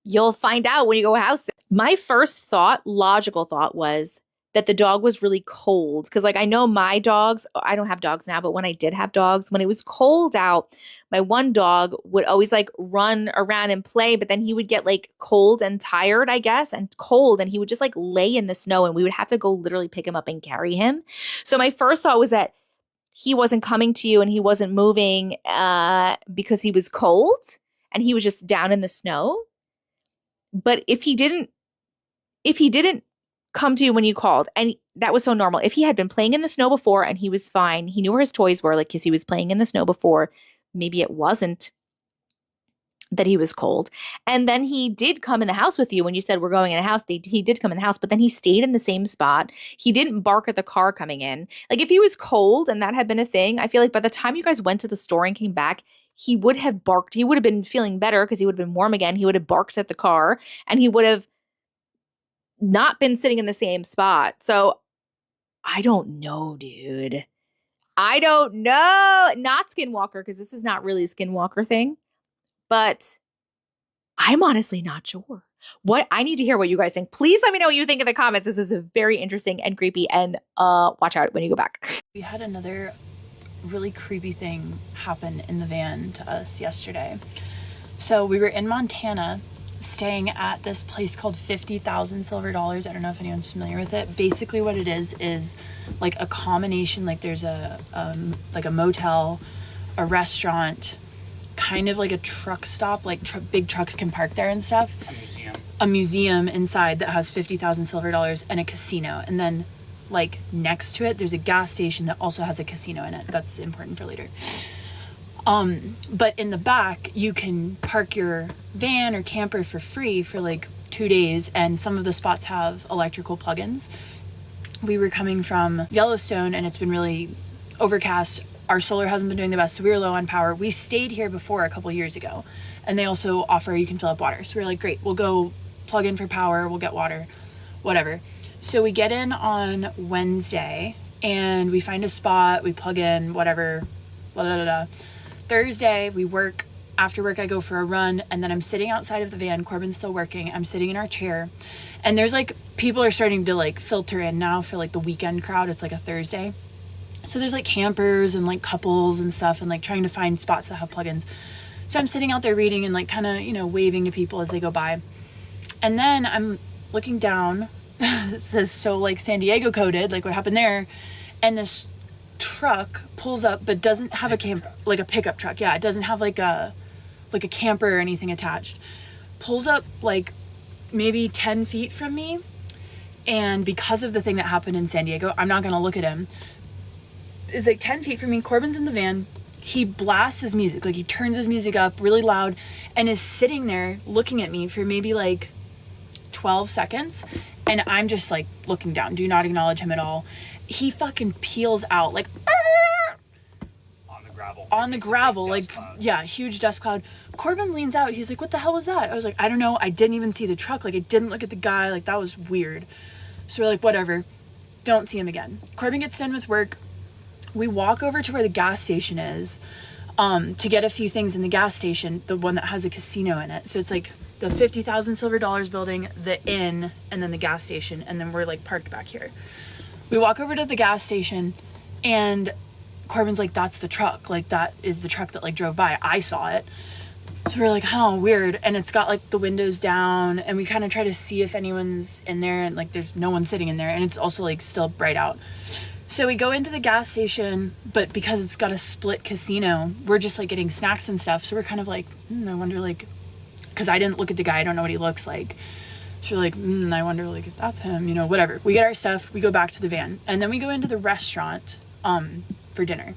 you'll find out when you go house. My first thought, logical thought, was that the dog was really cold. Because, like, I know my dogs, I don't have dogs now, but when I did have dogs, when it was cold out, my one dog would always, like, run around and play. But then he would get, like, cold and tired, I guess, and cold. And he would just, like, lay in the snow. And we would have to go literally pick him up and carry him. So my first thought was that he wasn't coming to you and he wasn't moving because he was cold and he was just down in the snow. But if he didn't come to you when you called, and that was so normal. If he had been playing in the snow before and he was fine, he knew where his toys were, like, because he was playing in the snow before, maybe it wasn't that he was cold. And then he did come in the house with you when you said we're going in the house. He did come in the house, but then he stayed in the same spot. He didn't bark at the car coming in. Like, if he was cold and that had been a thing, I feel like by the time you guys went to the store and came back, he would have barked. He would have been feeling better because he would have been warm again. He would have barked at the car and he would have not been sitting in the same spot. So I don't know, dude. I don't know. Not Skinwalker, because this is not really a Skinwalker thing. But I'm honestly not sure. I need to hear what you guys think. Please let me know what you think in the comments. This is very interesting and creepy, and watch out when you go back. We had another really creepy thing happen in the van to us yesterday. So we were in Montana staying at this place called 50,000 Silver Dollars. I don't know if anyone's familiar with it. Basically what it is like a combination, like there's a motel, a restaurant, kind of like a truck stop, like big trucks can park there and stuff. A museum inside that has 50,000 Silver Dollars and a casino. And then, like, next to it, there's a gas station that also has a casino in it. That's important for later. But in the back, you can park your van or camper for free for like 2 days. And some of the spots have electrical plugins. We were coming from Yellowstone and it's been really overcast. Our solar hasn't been doing the best, so we were low on power. We stayed here before a couple years ago, and they also offer you can fill up water. So we were like, great, we'll go plug in for power, we'll get water, whatever. So we get in on Wednesday, and we find a spot, we plug in, whatever, blah, blah, blah, blah. Thursday, we work. After work, I go for a run, and then I'm sitting outside of the van. Corbin's still working. I'm sitting in our chair, and there's like, people are starting to like filter in now for like the weekend crowd. It's like a Thursday. So there's like campers and like couples and stuff and like trying to find spots that have plugins. So I'm sitting out there reading and like kind of, you know, waving to people as they go by. And then I'm looking down. It says, so like San Diego coded, like what happened there. And this truck pulls up but doesn't have a pickup truck. Yeah, it doesn't have like a camper or anything attached. Pulls up like maybe 10 feet from me. And because of the thing that happened in San Diego, I'm not going to look at him. Is like 10 feet from me. Corbin's in the van. He blasts his music, like he turns his music up really loud and is sitting there looking at me for maybe like 12 seconds. And I'm just like looking down, do not acknowledge him at all. He fucking peels out like on the gravel, like, yeah, huge dust cloud. Corbin leans out. He's like, what the hell was that? I was like, I don't know. I didn't even see the truck. Like, I didn't look at the guy. Like, that was weird. So we're like, whatever. Don't see him again. Corbin gets done with work. We walk over to where the gas station is to get a few things in the gas station, the one that has a casino in it. So it's like the 50,000 silver dollars building, the inn, and then the gas station. And then we're like parked back here. We walk over to the gas station and Corbin's like, that's the truck. Like, that is the truck that like drove by. I saw it. So we're like, oh, weird. And it's got like the windows down and we kind of try to see if anyone's in there and like there's no one sitting in there. And it's also like still bright out. So we go into the gas station, but because it's got a split casino, we're just like getting snacks and stuff. So we're kind of like, I wonder like, because I didn't look at the guy. I don't know what he looks like. So we're like, I wonder like if that's him, you know, whatever. We get our stuff. We go back to the van and then we go into the restaurant for dinner.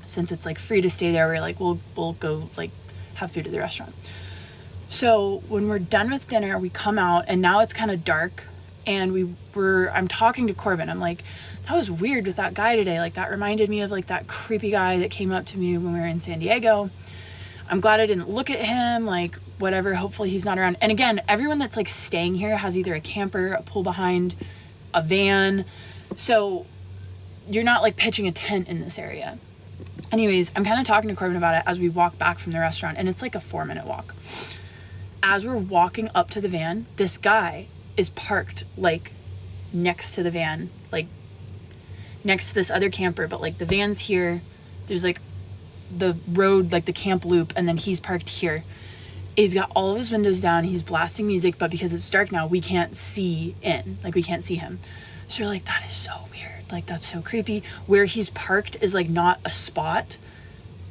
Since it's like free to stay there, we're like, we'll go like have food at the restaurant. So when we're done with dinner, we come out and now it's kind of dark and I'm talking to Corbin. I'm like, that was weird with that guy today. Like that reminded me of like that creepy guy that came up to me when we were in San Diego. I'm glad I didn't look at him, like whatever, hopefully he's not around. And again, everyone that's like staying here has either a camper, a pool behind, a van. So you're not like pitching a tent in this area. Anyways, I'm kind of talking to Corbin about it as we walk back from the restaurant and it's like a 4-minute walk. As we're walking up to the van, this guy is parked like next to the van, like next to this other camper, but like the van's here. There's like the road, like the camp loop, and then he's parked here. He's got all of his windows down. He's blasting music, but because it's dark now, we can't see in. Like we can't see him. So we're like, that is so weird. Like that's so creepy. Where he's parked is like not a spot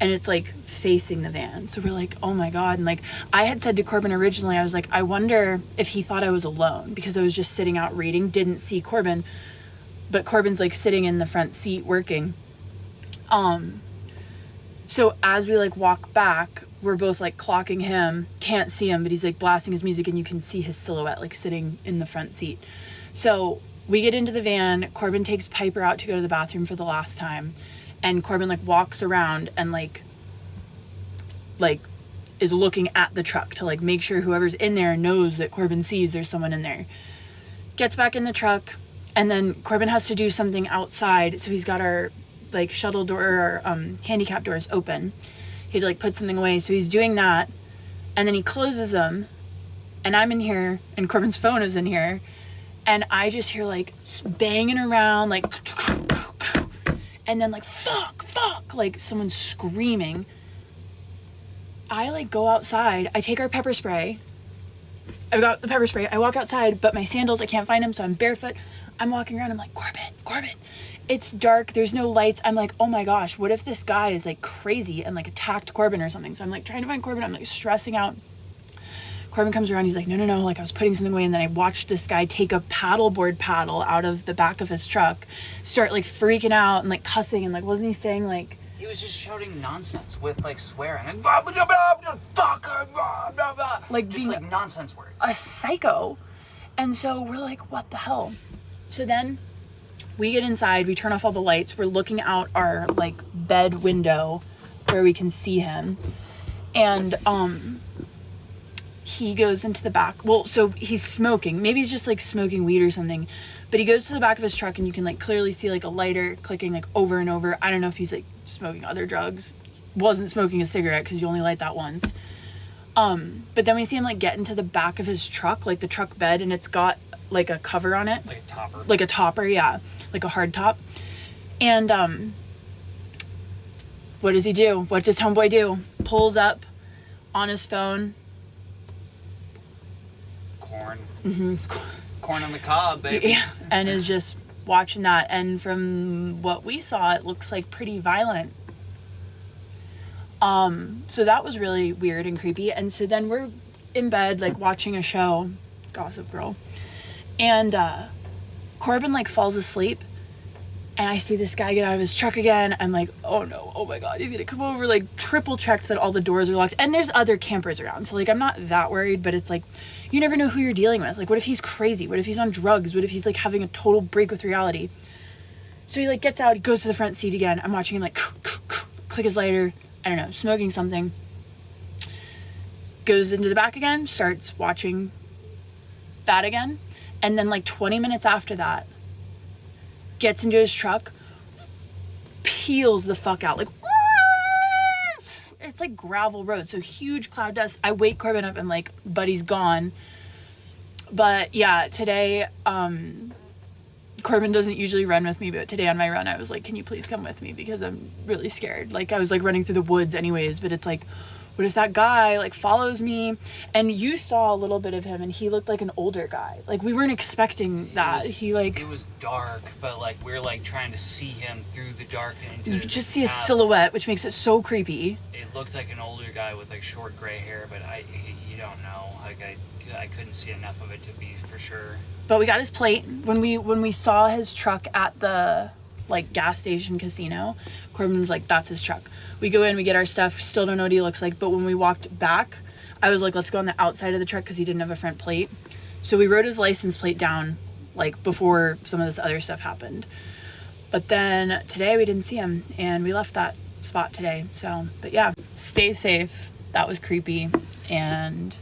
and it's like facing the van. So we're like, oh my God. And like I had said to Corbin originally, I was like, I wonder if he thought I was alone because I was just sitting out reading, didn't see Corbin, but Corbin's like sitting in the front seat working. So as we like walk back, we're both like clocking him, can't see him, but he's like blasting his music and you can see his silhouette like sitting in the front seat. So we get into the van, Corbin takes Piper out to go to the bathroom for the last time, and Corbin like walks around and like is looking at the truck to like make sure whoever's in there knows that Corbin sees there's someone in there. Gets back in the truck, and then Corbin has to do something outside, so he's got our like shuttle door, our handicap doors open. He had to like put something away, so he's doing that, and then he closes them, and I'm in here, and Corbin's phone is in here. And I just hear like banging around, like, and then like, fuck, like someone screaming. I like go outside. I take our pepper spray. I got the pepper spray. I walk outside, but my sandals, I can't find them. So I'm barefoot. I'm walking around. I'm like, Corbin. It's dark. There's no lights. I'm like, oh my gosh, what if this guy is like crazy and like attacked Corbin or something? So I'm like trying to find Corbin. I'm like stressing out. Corbin comes around, he's like, no, like I was putting something away, and then I watched this guy take a paddleboard paddle out of the back of his truck, start like freaking out and like cussing, and like wasn't he saying like he was just shouting nonsense with like swearing and fuck, like just being like nonsense words. A psycho. And so we're like, what the hell? So then we get inside, we turn off all the lights, we're looking out our like bed window where we can see him, and he goes into the back. Well, so he's smoking. Maybe he's just like smoking weed or something. But he goes to the back of his truck and you can like clearly see like a lighter clicking like over and over. I don't know if he's like smoking other drugs. Wasn't smoking a cigarette because you only light that once. But then we see him like get into the back of his truck, like the truck bed, and it's got like a cover on it. Like a topper. Like a topper, yeah. Like a hard top. And what does he do? What does homeboy do? Pulls up on his phone. Corn. Mm-hmm. Corn on the cob, baby. Yeah, and is just watching that. And from what we saw, it looks like pretty violent. So that was really weird and creepy. And so then we're in bed, like watching a show, Gossip Girl. And Corbin like falls asleep. And I see this guy get out of his truck again. I'm like, oh no, oh my God, he's gonna come over. Like, triple checked that all the doors are locked. And there's other campers around. So like, I'm not that worried, but it's like, you never know who you're dealing with. Like, what if he's crazy? What if he's on drugs? What if he's like having a total break with reality? So he like gets out, he goes to the front seat again. I'm watching him like click his lighter, I don't know, smoking something. Goes into the back again, starts watching that again. And then like 20 minutes after that, gets into his truck, peels the fuck out. Like, it's like gravel road, so huge cloud dust. I wake Corbin up and like, buddy's gone. But yeah, today, Corbin doesn't usually run with me, but today on my run, I was like, can you please come with me? Because I'm really scared. Like, I was like running through the woods anyways, but it's like, what if that guy like follows me? And you saw a little bit of him and he looked like an older guy. Like, we weren't expecting that. It was dark, but like we're like trying to see him through the dark. You could just see a silhouette, which makes it so creepy. It looked like an older guy with like short gray hair, but you don't know. Like I couldn't see enough of it to be for sure. But we got his plate. When we saw his truck at the like gas station casino, Corbin was like, that's his truck. We go in, we get our stuff, still don't know what he looks like. But when we walked back, I was like, let's go on the outside of the truck because he didn't have a front plate. So we wrote his license plate down like before some of this other stuff happened. But then today we didn't see him and we left that spot today. So, but yeah, stay safe. That was creepy. And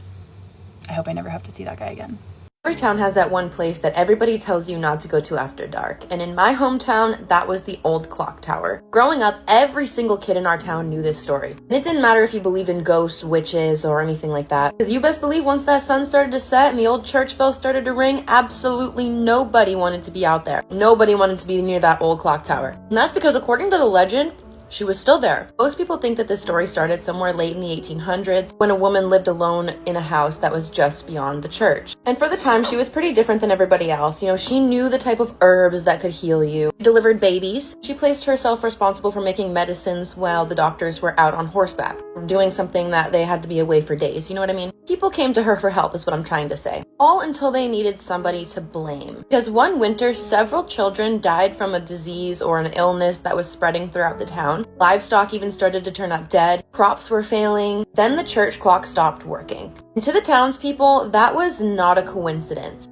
I hope I never have to see that guy again. Every town has that one place that everybody tells you not to go to after dark, and in my hometown, that was the old clock tower. Growing up, every single kid in our town knew this story. And it didn't matter if you believed in ghosts, witches, or anything like that, because you best believe once that sun started to set and the old church bell started to ring, absolutely nobody wanted to be out there. Nobody wanted to be near that old clock tower. And that's because according to the legend, she was still there. Most people think that this story started somewhere late in the 1800s when a woman lived alone in a house that was just beyond the church. And for the time, she was pretty different than everybody else. You know, she knew the type of herbs that could heal you. She delivered babies. She placed herself responsible for making medicines while the doctors were out on horseback, doing something that they had to be away for days. You know what I mean? People came to her for help is what I'm trying to say. All until they needed somebody to blame. Because one winter, several children died from a disease or an illness that was spreading throughout the town. Livestock even started to turn up dead. Crops were failing. Then the church clock stopped working. And to the townspeople, that was not a coincidence.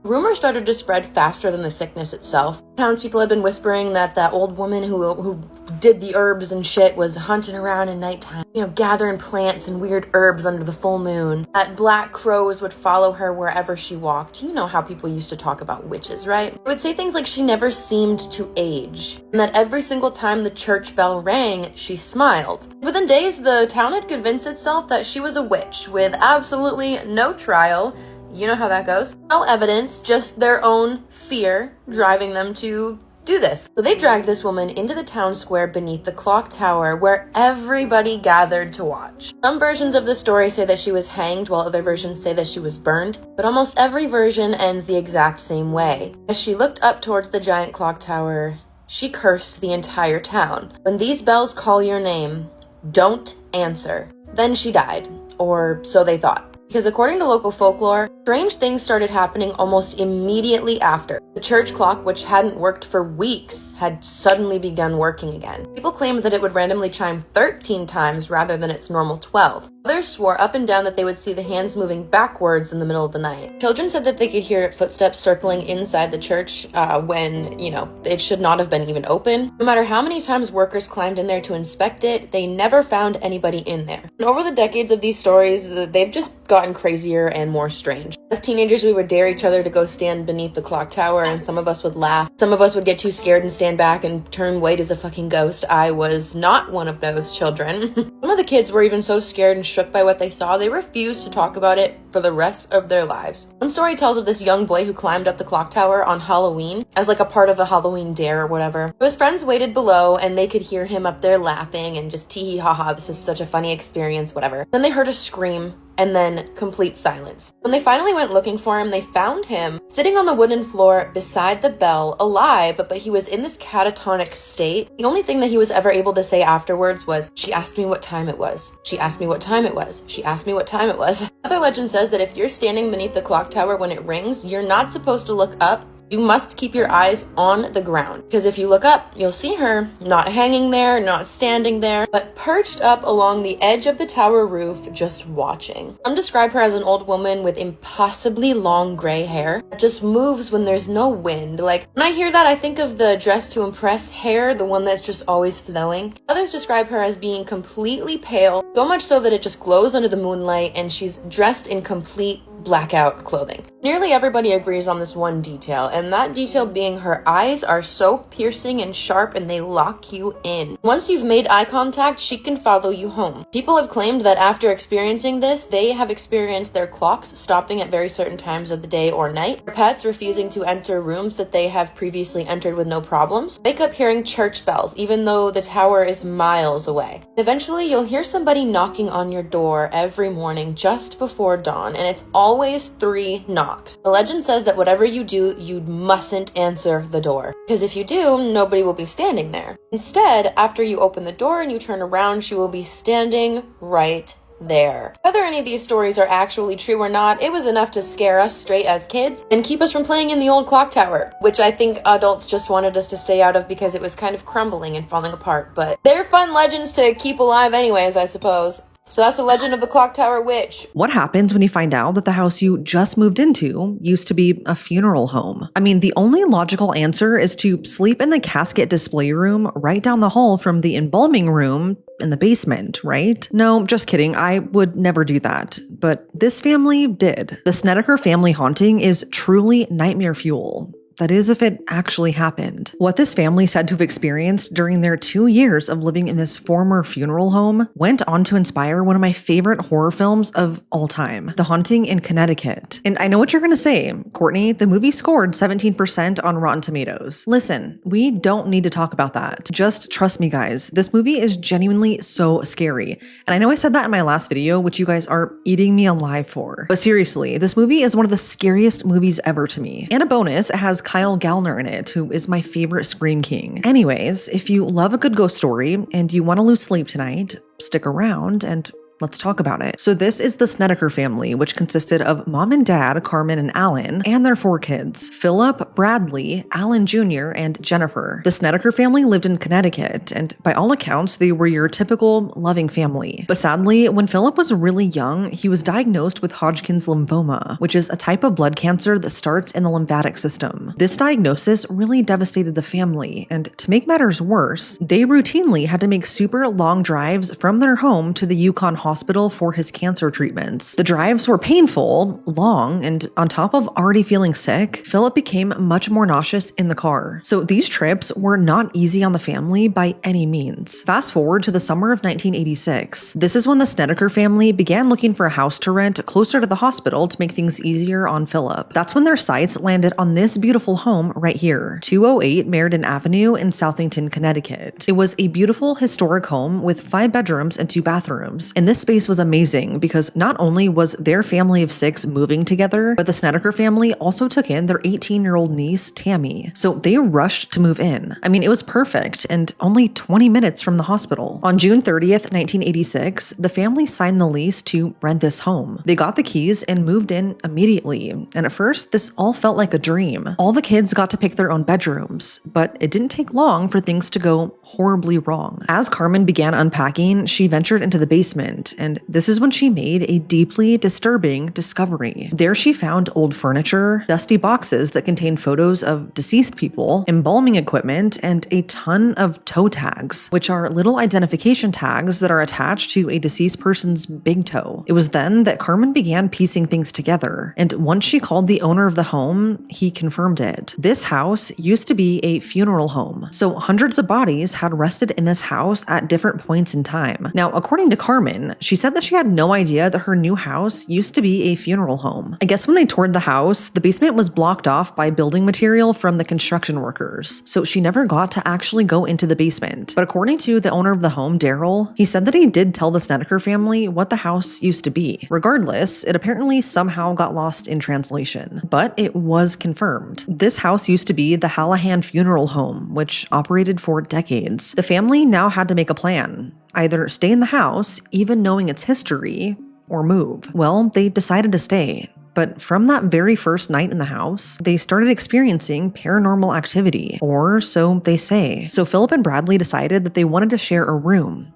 Rumors started to spread faster than the sickness itself. Townspeople had been whispering that that old woman who did the herbs and shit was hunting around at nighttime, you know, gathering plants and weird herbs under the full moon. That black crows would follow her wherever she walked. You know how people used to talk about witches, right? They would say things like she never seemed to age, and that every single time the church bell rang, she smiled. Within days, the town had convinced itself that she was a witch with absolutely no trial. You know how that goes. No evidence, just their own fear driving them to do this. So they dragged this woman into the town square beneath the clock tower where everybody gathered to watch. Some versions of the story say that she was hanged while other versions say that she was burned, but almost every version ends the exact same way. As she looked up towards the giant clock tower, she cursed the entire town. When these bells call your name, don't answer. Then she died, or so they thought. Because according to local folklore, strange things started happening almost immediately after. The church clock, which hadn't worked for weeks, had suddenly begun working again. People claimed that it would randomly chime 13 times rather than its normal 12. Others swore up and down that they would see the hands moving backwards in the middle of the night. Children said that they could hear footsteps circling inside the church when, you know, it should not have been even open. No matter how many times workers climbed in there to inspect it, they never found anybody in there. And over the decades of these stories, they've just gotten crazier and more strange. As teenagers, we would dare each other to go stand beneath the clock tower, and some of us would laugh. Some of us would get too scared and stand back and turn white as a fucking ghost. I was not one of those children. Some of the kids were even so scared and shook by what they saw, they refused to talk about it for the rest of their lives. One story tells of this young boy who climbed up the clock tower on Halloween as like a part of a Halloween dare or whatever. His friends waited below and they could hear him up there laughing and just tee hee ha ha, this is such a funny experience, whatever. Then they heard a scream and then complete silence. When they finally went looking for him, they found him sitting on the wooden floor beside the bell, alive, but he was in this catatonic state. The only thing that he was ever able to say afterwards was, "She asked me what time it was. She asked me what time it was. She asked me what time it was." Another legend says that if you're standing beneath the clock tower when it rings, you're not supposed to look up You must keep your eyes on the ground, because if you look up, you'll see her not hanging there, not standing there, but perched up along the edge of the tower roof, just watching. Some describe her as an old woman with impossibly long gray hair that just moves when there's no wind. Like, when I hear that, I think of the Dress to Impress hair, the one that's just always flowing. Others describe her as being completely pale, so much so that it just glows under the moonlight, and she's dressed in complete blackout clothing. Nearly everybody agrees on this one detail, and that detail being her eyes are so piercing and sharp and they lock you in. Once you've made eye contact, she can follow you home. People have claimed that after experiencing this, they have experienced their clocks stopping at very certain times of the day or night, their pets refusing to enter rooms that they have previously entered with no problems, wake up hearing church bells even though the tower is miles away. Eventually, you'll hear somebody knocking on your door every morning just before dawn, and it's always 3 knocks. The legend says that whatever you do, you mustn't answer the door, because if you do, nobody will be standing there. Instead, after you open the door and you turn around, she will be standing right there. Whether any of these stories are actually true or not, it was enough to scare us straight as kids and keep us from playing in the old clock tower, which I think adults just wanted us to stay out of because it was kind of crumbling and falling apart. But they're fun legends to keep alive anyways, I suppose. So that's the legend of the Clock Tower Witch. What happens when you find out that the house you just moved into used to be a funeral home? I mean, the only logical answer is to sleep in the casket display room right down the hall from the embalming room in the basement, right? No, just kidding. I would never do that. But this family did. The Snedeker family haunting is truly nightmare fuel. That is, if it actually happened. What this family said to have experienced during their 2 years of living in this former funeral home went on to inspire one of my favorite horror films of all time, The Haunting in Connecticut. And I know what you're gonna say, Courtney, the movie scored 17% on Rotten Tomatoes. Listen, we don't need to talk about that. Just trust me, guys. This movie is genuinely so scary. And I know I said that in my last video, which you guys are eating me alive for. But seriously, this movie is one of the scariest movies ever to me. And a bonus, it has Kyle Gallner in it, who is my favorite Scream King. Anyways, if you love a good ghost story and you want to lose sleep tonight, stick around and let's talk about it. So this is the Snedeker family, which consisted of mom and dad, Carmen and Alan, and their 4 kids, Philip, Bradley, Alan Jr., and Jennifer. The Snedeker family lived in Connecticut, and by all accounts, they were your typical loving family. But sadly, when Philip was really young, he was diagnosed with Hodgkin's lymphoma, which is a type of blood cancer that starts in the lymphatic system. This diagnosis really devastated the family, and to make matters worse, they routinely had to make super long drives from their home to the Yukon hospital for his cancer treatments. The drives were painful, long, and on top of already feeling sick, Philip became much more nauseous in the car. So these trips were not easy on the family by any means. Fast forward to the summer of 1986. This is when the Snedeker family began looking for a house to rent closer to the hospital to make things easier on Philip. That's when their sights landed on this beautiful home right here, 208 Meriden Avenue in Southington, Connecticut. It was a beautiful historic home with 5 bedrooms and 2 bathrooms, and this space was amazing because not only was their family of 6 moving together, but the Snedeker family also took in their 18-year-old niece, Tammy. So they rushed to move in. I mean, it was perfect and only 20 minutes from the hospital. On June 30th, 1986, the family signed the lease to rent this home. They got the keys and moved in immediately. And at first, this all felt like a dream. All the kids got to pick their own bedrooms, but it didn't take long for things to go horribly wrong. As Carmen began unpacking, she ventured into the basement, and this is when she made a deeply disturbing discovery. There she found old furniture, dusty boxes that contained photos of deceased people, embalming equipment, and a ton of toe tags, which are little identification tags that are attached to a deceased person's big toe. It was then that Carmen began piecing things together, and once she called the owner of the home, he confirmed it. This house used to be a funeral home, so hundreds of bodies had rested in this house at different points in time. Now, according to Carmen, she said that she had no idea that her new house used to be a funeral home. I guess when they toured the house, the basement was blocked off by building material from the construction workers, so she never got to actually go into the basement. But according to the owner of the home, Daryl, he said that he did tell the Snedeker family what the house used to be. Regardless, it apparently somehow got lost in translation, but it was confirmed. This house used to be the Hallahan Funeral Home, which operated for decades. The family now had to make a plan. Either stay in the house, even knowing its history, or move. Well, they decided to stay. But from that very first night in the house, they started experiencing paranormal activity, or so they say. So Philip and Bradley decided that they wanted to share a room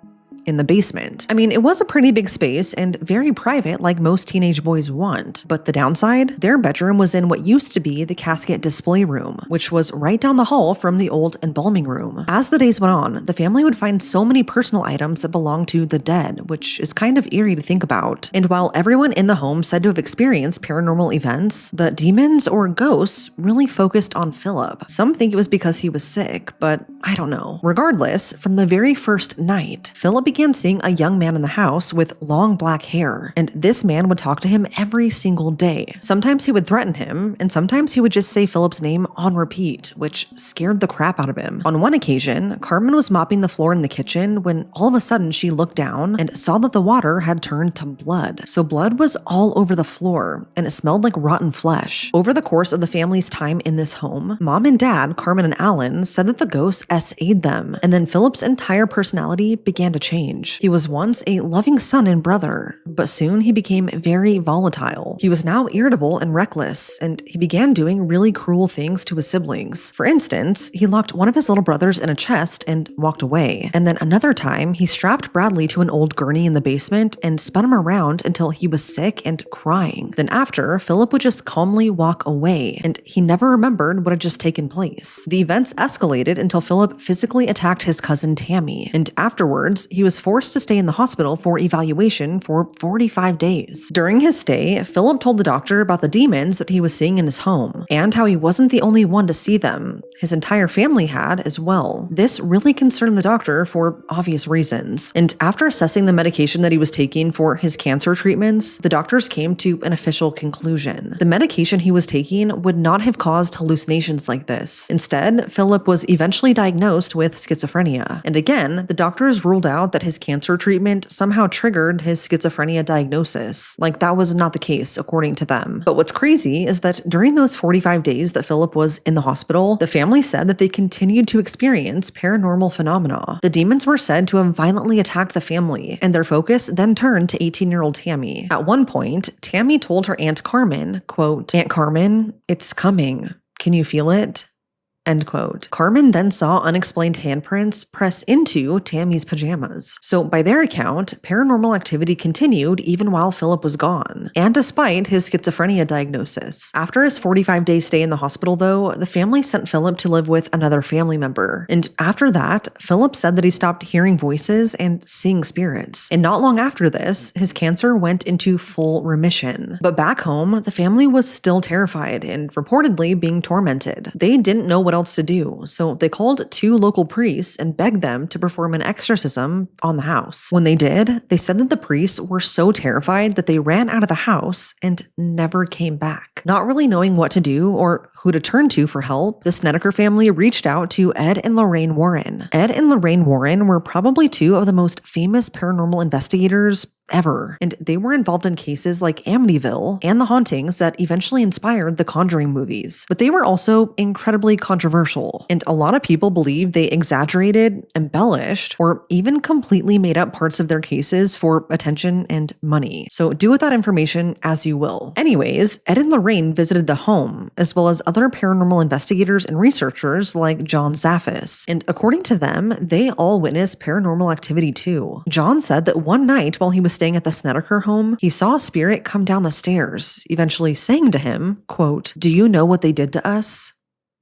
in the basement. I mean, it was a pretty big space and very private like most teenage boys want, but the downside, their bedroom was in what used to be the casket display room, which was right down the hall from the old embalming room. As the days went on, the family would find so many personal items that belonged to the dead, which is kind of eerie to think about. And while everyone in the home said to have experienced paranormal events, the demons or ghosts really focused on Philip. Some think it was because he was sick, but I don't know. Regardless, from the very first night, Philip began seeing a young man in the house with long black hair, and this man would talk to him every single day. Sometimes he would threaten him, and sometimes he would just say Philip's name on repeat, which scared the crap out of him. On one occasion, Carmen was mopping the floor in the kitchen when all of a sudden she looked down and saw that the water had turned to blood. So blood was all over the floor, and it smelled like rotten flesh. Over the course of the family's time in this home, Mom and Dad, Carmen and Alan, said that the ghosts SA'd them, and then Philip's entire personality began to change. He was once a loving son and brother, but soon he became very volatile. He was now irritable and reckless, and he began doing really cruel things to his siblings. For instance, he locked one of his little brothers in a chest and walked away. And then another time, he strapped Bradley to an old gurney in the basement and spun him around until he was sick and crying. Then after, Philip would just calmly walk away, and he never remembered what had just taken place. The events escalated until Philip physically attacked his cousin Tammy, and afterwards, he was forced to stay in the hospital for evaluation for 45 days. During his stay, Philip told the doctor about the demons that he was seeing in his home, and how he wasn't the only one to see them. His entire family had as well. This really concerned the doctor for obvious reasons, and after assessing the medication that he was taking for his cancer treatments, the doctors came to an official conclusion. The medication he was taking would not have caused hallucinations like this. Instead, Philip was eventually diagnosed with schizophrenia, and again, the doctors ruled out that his cancer treatment somehow triggered his schizophrenia diagnosis. Like, that was not the case, according to them. But what's crazy is that during those 45 days that Philip was in the hospital, the family said that they continued to experience paranormal phenomena. The demons were said to have violently attacked the family, and their focus then turned to 18-year-old Tammy. At one point, Tammy told her Aunt Carmen, quote, "Aunt Carmen, it's coming. Can you feel it?" End quote. Carmen then saw unexplained handprints press into Tammy's pajamas. So by their account, paranormal activity continued even while Philip was gone, and despite his schizophrenia diagnosis. After his 45-day stay in the hospital though, the family sent Philip to live with another family member. And after that, Philip said that he stopped hearing voices and seeing spirits. And not long after this, his cancer went into full remission. But back home, the family was still terrified and reportedly being tormented. They didn't know what else to do, so they called 2 local priests and begged them to perform an exorcism on the house. When they did, they said that the priests were so terrified that they ran out of the house and never came back. Not really knowing what to do or who to turn to for help, the Snedeker family reached out to Ed and Lorraine Warren. Ed and Lorraine Warren were probably 2 of the most famous paranormal investigators ever, and they were involved in cases like Amityville and the hauntings that eventually inspired the Conjuring movies. But they were also incredibly controversial, and a lot of people believe they exaggerated, embellished, or even completely made up parts of their cases for attention and money. So do with that information as you will. Anyways, Ed and Lorraine visited the home, as well as other paranormal investigators and researchers like John Zaffis, and according to them, they all witnessed paranormal activity too. John said that one night while he was staying at the Snedeker home, he saw a spirit come down the stairs, eventually saying to him, quote, "Do you know what they did to us?"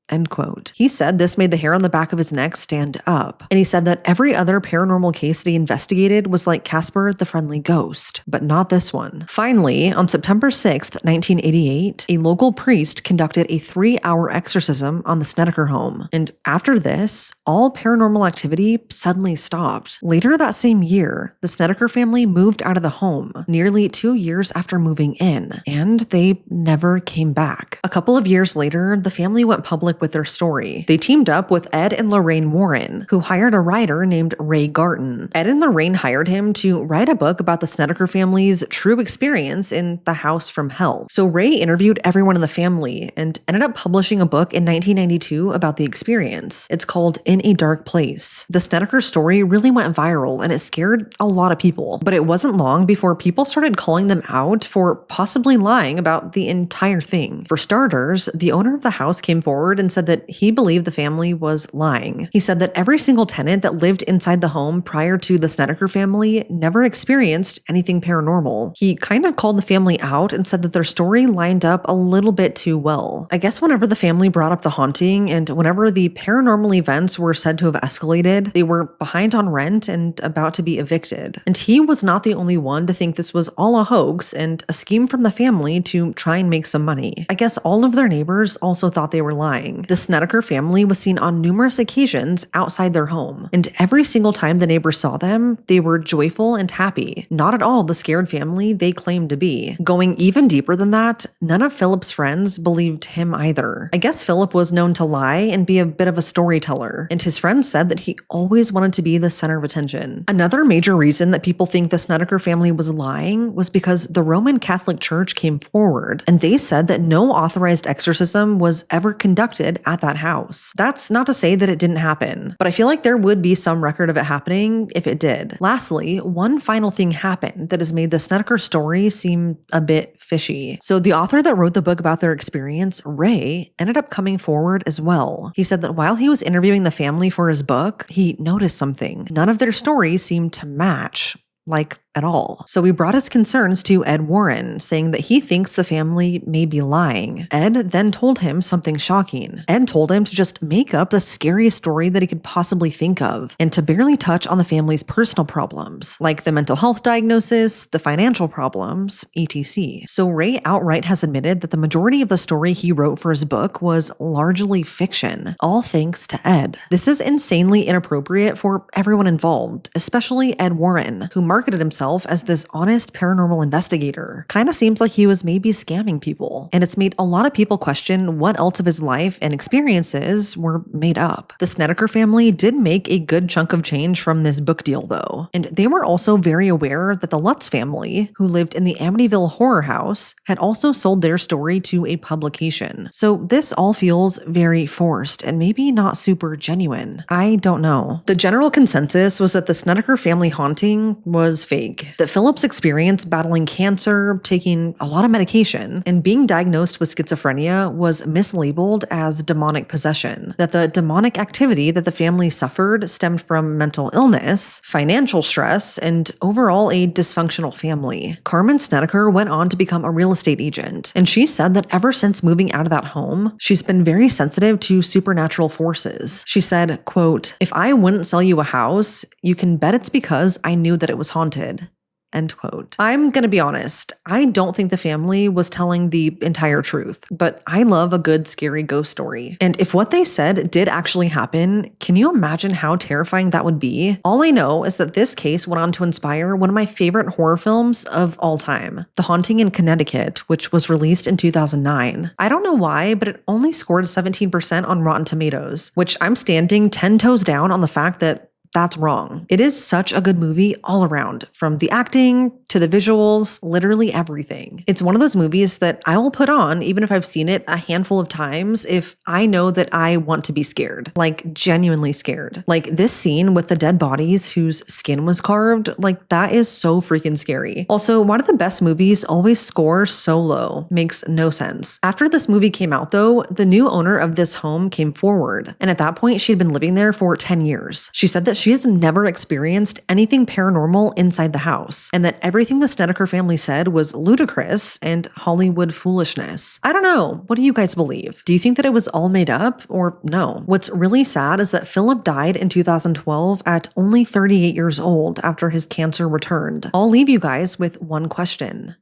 End quote. He said this made the hair on the back of his neck stand up. And he said that every other paranormal case that he investigated was like Casper the Friendly Ghost, but not this one. Finally, on September 6th, 1988, a local priest conducted a 3-hour exorcism on the Snedeker home. And after this, all paranormal activity suddenly stopped. Later that same year, the Snedeker family moved out of the home, nearly 2 years after moving in, and they never came back. A couple of years later, the family went public public with their story. They teamed up with Ed and Lorraine Warren, who hired a writer named Ray Garton. Ed and Lorraine hired him to write a book about the Snedeker family's true experience in the house from hell. So Ray interviewed everyone in the family and ended up publishing a book in 1992 about the experience. It's called In a Dark Place. The Snedeker story really went viral and it scared a lot of people, but it wasn't long before people started calling them out for possibly lying about the entire thing. For starters, the owner of the house came forward and said that he believed the family was lying. He said that every single tenant that lived inside the home prior to the Snedeker family never experienced anything paranormal. He kind of called the family out and said that their story lined up a little bit too well. I guess whenever the family brought up the haunting and whenever the paranormal events were said to have escalated, they were behind on rent and about to be evicted. And he was not the only one to think this was all a hoax and a scheme from the family to try and make some money. I guess all of their neighbors also thought they were lying. The Snedeker family was seen on numerous occasions outside their home, and every single time the neighbors saw them, they were joyful and happy. Not at all the scared family they claimed to be. Going even deeper than that, none of Philip's friends believed him either. I guess Philip was known to lie and be a bit of a storyteller, and his friends said that he always wanted to be the center of attention. Another major reason that people think the Snedeker family was lying was because the Roman Catholic Church came forward, and they said that no authorized exorcism was ever conducted at that house. That's not to say that it didn't happen, but I feel like there would be some record of it happening if it did. Lastly, one final thing happened that has made the Snedeker story seem a bit fishy. So the author that wrote the book about their experience, Ray, ended up coming forward as well. He said that while he was interviewing the family for his book, he noticed something. None of their stories seemed to match, like at all. So we brought his concerns to Ed Warren, saying that he thinks the family may be lying. Ed then told him something shocking. Ed told him to just make up the scariest story that he could possibly think of, and to barely touch on the family's personal problems, like the mental health diagnosis, the financial problems, etc. So Ray outright has admitted that the majority of the story he wrote for his book was largely fiction, all thanks to Ed. This is insanely inappropriate for everyone involved, especially Ed Warren, who marketed himself as this honest paranormal investigator. Kinda seems like he was maybe scamming people, and it's made a lot of people question what else of his life and experiences were made up. The Snedeker family did make a good chunk of change from this book deal though, and they were also very aware that the Lutz family, who lived in the Amityville horror house, had also sold their story to a publication. So this all feels very forced and maybe not super genuine. I don't know. The general consensus was that the Snedeker family haunting was fake. That Philip's experience battling cancer, taking a lot of medication, and being diagnosed with schizophrenia was mislabeled as demonic possession. That the demonic activity that the family suffered stemmed from mental illness, financial stress, and overall a dysfunctional family. Carmen Snedeker went on to become a real estate agent, and she said that ever since moving out of that home, she's been very sensitive to supernatural forces. She said, quote, "If I wouldn't sell you a house, you can bet it's because I knew that it was haunted." End quote. I'm gonna be honest, I don't think the family was telling the entire truth, but I love a good scary ghost story. And if what they said did actually happen, can you imagine how terrifying that would be? All I know is that this case went on to inspire one of my favorite horror films of all time, The Haunting in Connecticut, which was released in 2009. I don't know why, but it only scored 17% on Rotten Tomatoes, which I'm standing 10 toes down on the fact that that's wrong. It is such a good movie all around, from the acting to the visuals, literally everything. It's one of those movies that I will put on even if I've seen it a handful of times if I know that I want to be scared, like genuinely scared. Like this scene with the dead bodies whose skin was carved, like that is so freaking scary. Also, why do the best movies always score so low? Makes no sense. After this movie came out though, the new owner of this home came forward, and at that point she had been living there for 10 years. She said that she has never experienced anything paranormal inside the house, and that everything the Snedeker family said was ludicrous and Hollywood foolishness. I don't know. What do you guys believe? Do you think that it was all made up or no? What's really sad is that Philip died in 2012 at only 38 years old after his cancer returned. I'll leave you guys with one question.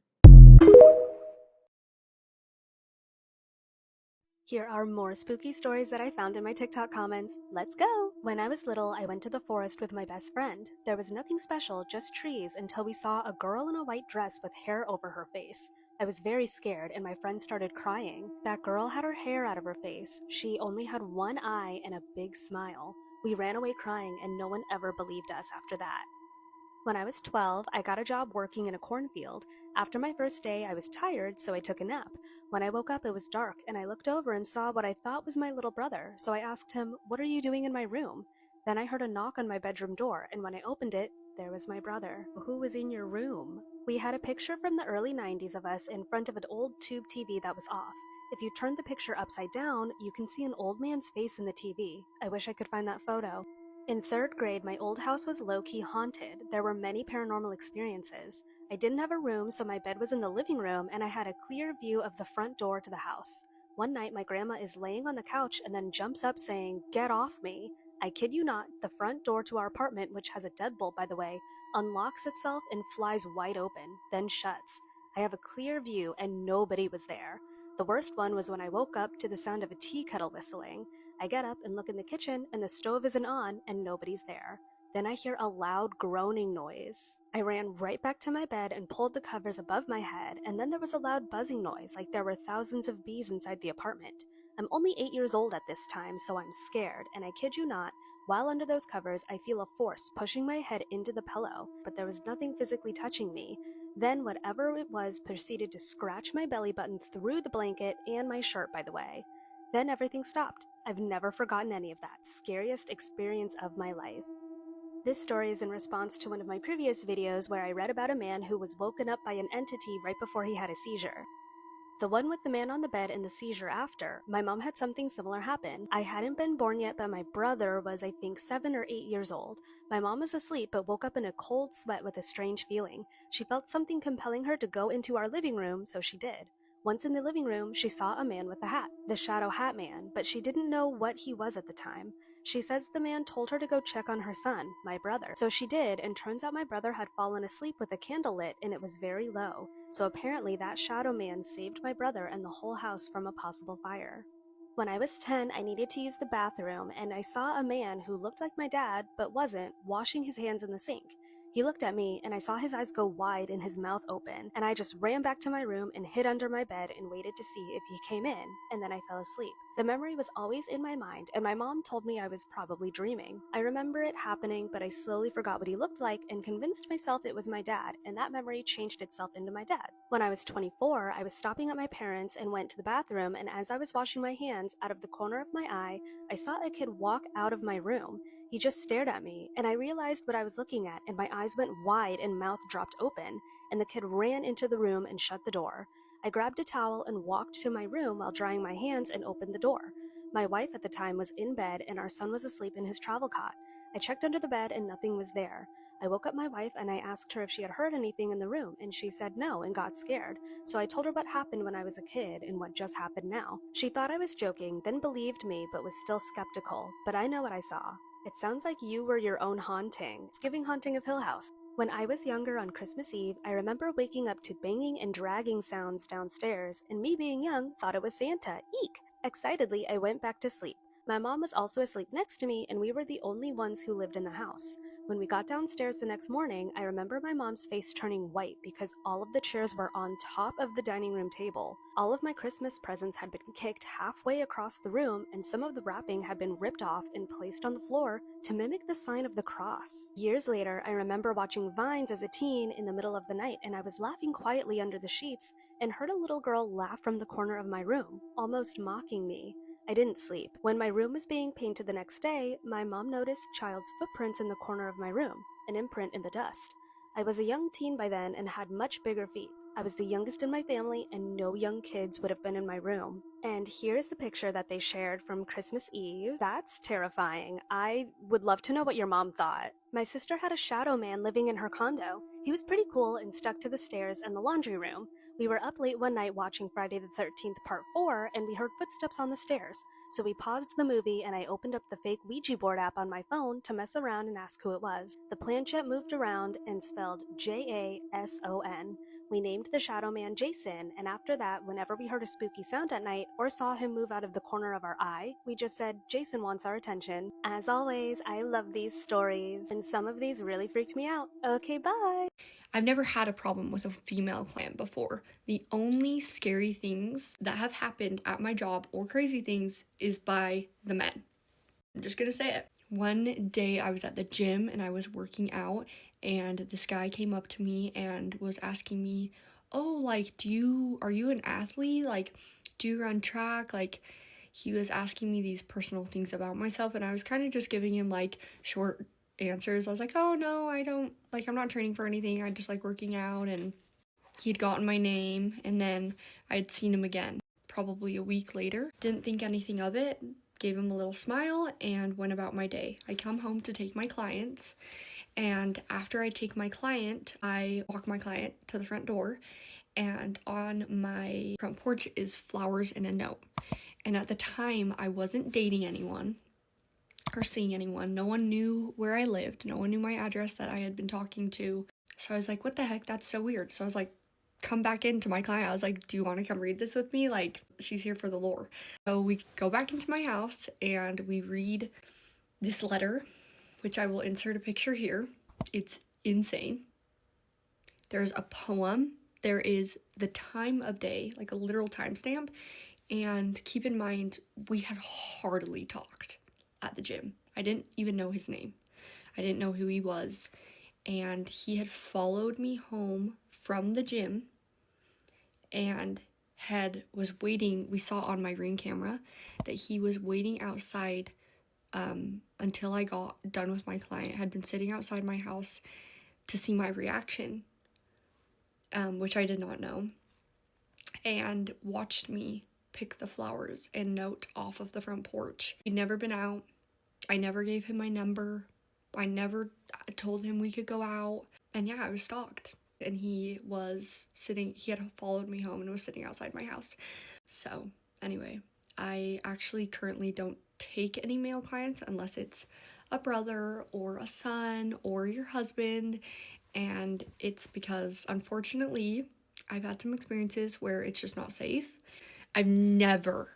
Here are more spooky stories that I found in my TikTok comments. Let's go! When I was little, I went to the forest with my best friend. There was nothing special, just trees, until we saw a girl in a white dress with hair over her face. I was very scared and my friend started crying. That girl had her hair out of her face. She only had one eye and a big smile. We ran away crying and no one ever believed us after that. When I was 12, I got a job working in a cornfield. After my first day, I was tired, so I took a nap. When I woke up, it was dark, and I looked over and saw what I thought was my little brother, so I asked him, "What are you doing in my room?" Then I heard a knock on my bedroom door, and when I opened it, there was my brother. "Who was in your room?" We had a picture from the early 90s of us in front of an old tube TV that was off. If you turn the picture upside down, you can see an old man's face in the TV. I wish I could find that photo. In 3rd grade, my old house was low-key haunted. There were many paranormal experiences. I didn't have a room, so my bed was in the living room, and I had a clear view of the front door to the house. One night, my grandma is laying on the couch and then jumps up saying, "Get off me." I kid you not, the front door to our apartment, which has a deadbolt by the way, unlocks itself and flies wide open, then shuts. I have a clear view and nobody was there. The worst one was when I woke up to the sound of a tea kettle whistling. I get up and look in the kitchen, and the stove isn't on, and nobody's there. Then I hear a loud groaning noise. I ran right back to my bed and pulled the covers above my head, and then there was a loud buzzing noise, like there were thousands of bees inside the apartment. I'm only 8 years old at this time, so I'm scared, and I kid you not, while under those covers, I feel a force pushing my head into the pillow, but there was nothing physically touching me. Then whatever it was proceeded to scratch my belly button through the blanket and my shirt, by the way. Then everything stopped. I've never forgotten any of that. Scariest experience of my life. This story is in response to one of my previous videos where I read about a man who was woken up by an entity right before he had a seizure. The one with the man on the bed and the seizure after, my mom had something similar happen. I hadn't been born yet, but my brother was, I think, 7 or 8 years old. My mom was asleep, but woke up in a cold sweat with a strange feeling. She felt something compelling her to go into our living room, so she did. Once in the living room, she saw a man with a hat, the Shadow Hat Man, but she didn't know what he was at the time. She says the man told her to go check on her son, my brother. So she did, and turns out my brother had fallen asleep with a candle lit and it was very low. So apparently that shadow man saved my brother and the whole house from a possible fire. When I was 10, I needed to use the bathroom, and I saw a man who looked like my dad, but wasn't, washing his hands in the sink. He looked at me, and I saw his eyes go wide and his mouth open, and I just ran back to my room and hid under my bed and waited to see if he came in, and then I fell asleep. The memory was always in my mind, and my mom told me I was probably dreaming. I remember it happening, but I slowly forgot what he looked like and convinced myself it was my dad, and that memory changed itself into my dad. When I was 24, I was stopping at my parents' and went to the bathroom, and as I was washing my hands, out of the corner of my eye, I saw a kid walk out of my room. He just stared at me, and I realized what I was looking at, and my eyes went wide and mouth dropped open, and the kid ran into the room and shut the door. I grabbed a towel and walked to my room while drying my hands and opened the door. My wife at the time was in bed, and our son was asleep in his travel cot. I checked under the bed, and nothing was there. I woke up my wife, and I asked her if she had heard anything in the room, and she said no and got scared. So I told her what happened when I was a kid and what just happened now. She thought I was joking, then believed me, but was still skeptical. But I know what I saw. It sounds like you were your own haunting. It's giving Haunting of Hill House. When I was younger on Christmas Eve, I remember waking up to banging and dragging sounds downstairs, and me being young thought it was Santa. Eek! Excitedly, I went back to sleep. My mom was also asleep next to me, and we were the only ones who lived in the house. When we got downstairs the next morning, I remember my mom's face turning white because all of the chairs were on top of the dining room table. All of my Christmas presents had been kicked halfway across the room, and some of the wrapping had been ripped off and placed on the floor to mimic the sign of the cross. Years later, I remember watching Vines as a teen in the middle of the night, and I was laughing quietly under the sheets and heard a little girl laugh from the corner of my room, almost mocking me. I didn't sleep. When my room was being painted the next day, my mom noticed child's footprints in the corner of my room, an imprint in the dust. I was a young teen by then and had much bigger feet. I was the youngest in my family, and no young kids would have been in my room. And here's the picture that they shared from Christmas Eve. That's terrifying. I would love to know what your mom thought. My sister had a shadow man living in her condo. He was pretty cool and stuck to the stairs and the laundry room. We were up late one night watching Friday the 13th Part 4, and we heard footsteps on the stairs. So we paused the movie, and I opened up the fake Ouija board app on my phone to mess around and ask who it was. The planchette moved around and spelled Jason. We named the shadow man Jason, and after that, whenever we heard a spooky sound at night or saw him move out of the corner of our eye, we just said, Jason wants our attention. As always, I love these stories, and some of these really freaked me out. Okay, bye! I've never had a problem with a female client before. The only scary things that have happened at my job, or crazy things, is by the men. I'm just gonna say it. One day I was at the gym and I was working out, and this guy came up to me and was asking me, oh, like, are you an athlete? Like, do you run track? Like, he was asking me these personal things about myself, and I was kind of just giving him, like, short answers. I was like, oh, no, I don't, like, I'm not training for anything. I just like working out. And he'd gotten my name, and then I'd seen him again, probably a week later. Didn't think anything of it. Gave him a little smile and went about my day. I come home to take my clients, and after I take my client, I walk my client to the front door, and on my front porch is flowers and a note. And at the time, I wasn't dating anyone or seeing anyone. No one knew where I lived. No one knew my address that I had been talking to. So I was like, what the heck? That's so weird. So I was like, come back into my client. I was like, do you want to come read this with me? Like, she's here for the lore. So we go back into my house and we read this letter, which I will insert a picture here. It's insane. There's a poem. There is the time of day, like a literal timestamp. And keep in mind, we had hardly talked at the gym. I didn't even know his name. I didn't know who he was. And he had followed me home from the gym and was waiting. We saw on my Ring camera that he was waiting outside until I got done with my client, had been sitting outside my house to see my reaction, which I did not know, and watched me pick the flowers and note off of the front porch. He'd never been out. I never gave him my number. I never told him we could go out. And yeah, I was stalked. And he had followed me home and was sitting outside my house. So anyway, I actually currently don't take any male clients unless it's a brother or a son or your husband. And it's because, unfortunately, I've had some experiences where it's just not safe. I've never,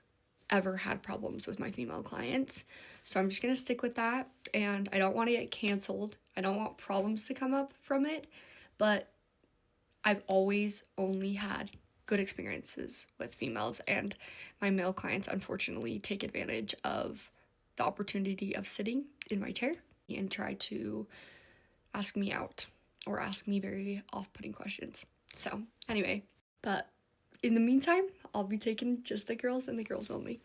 ever had problems with my female clients. So I'm just going to stick with that. And I don't want to get canceled. I don't want problems to come up from it. But I've always only had good experiences with females. And my male clients, unfortunately, take advantage of the opportunity of sitting in my chair and try to ask me out or ask me very off-putting questions. So anyway, but in the meantime, I'll be taking just the girls and the girls only.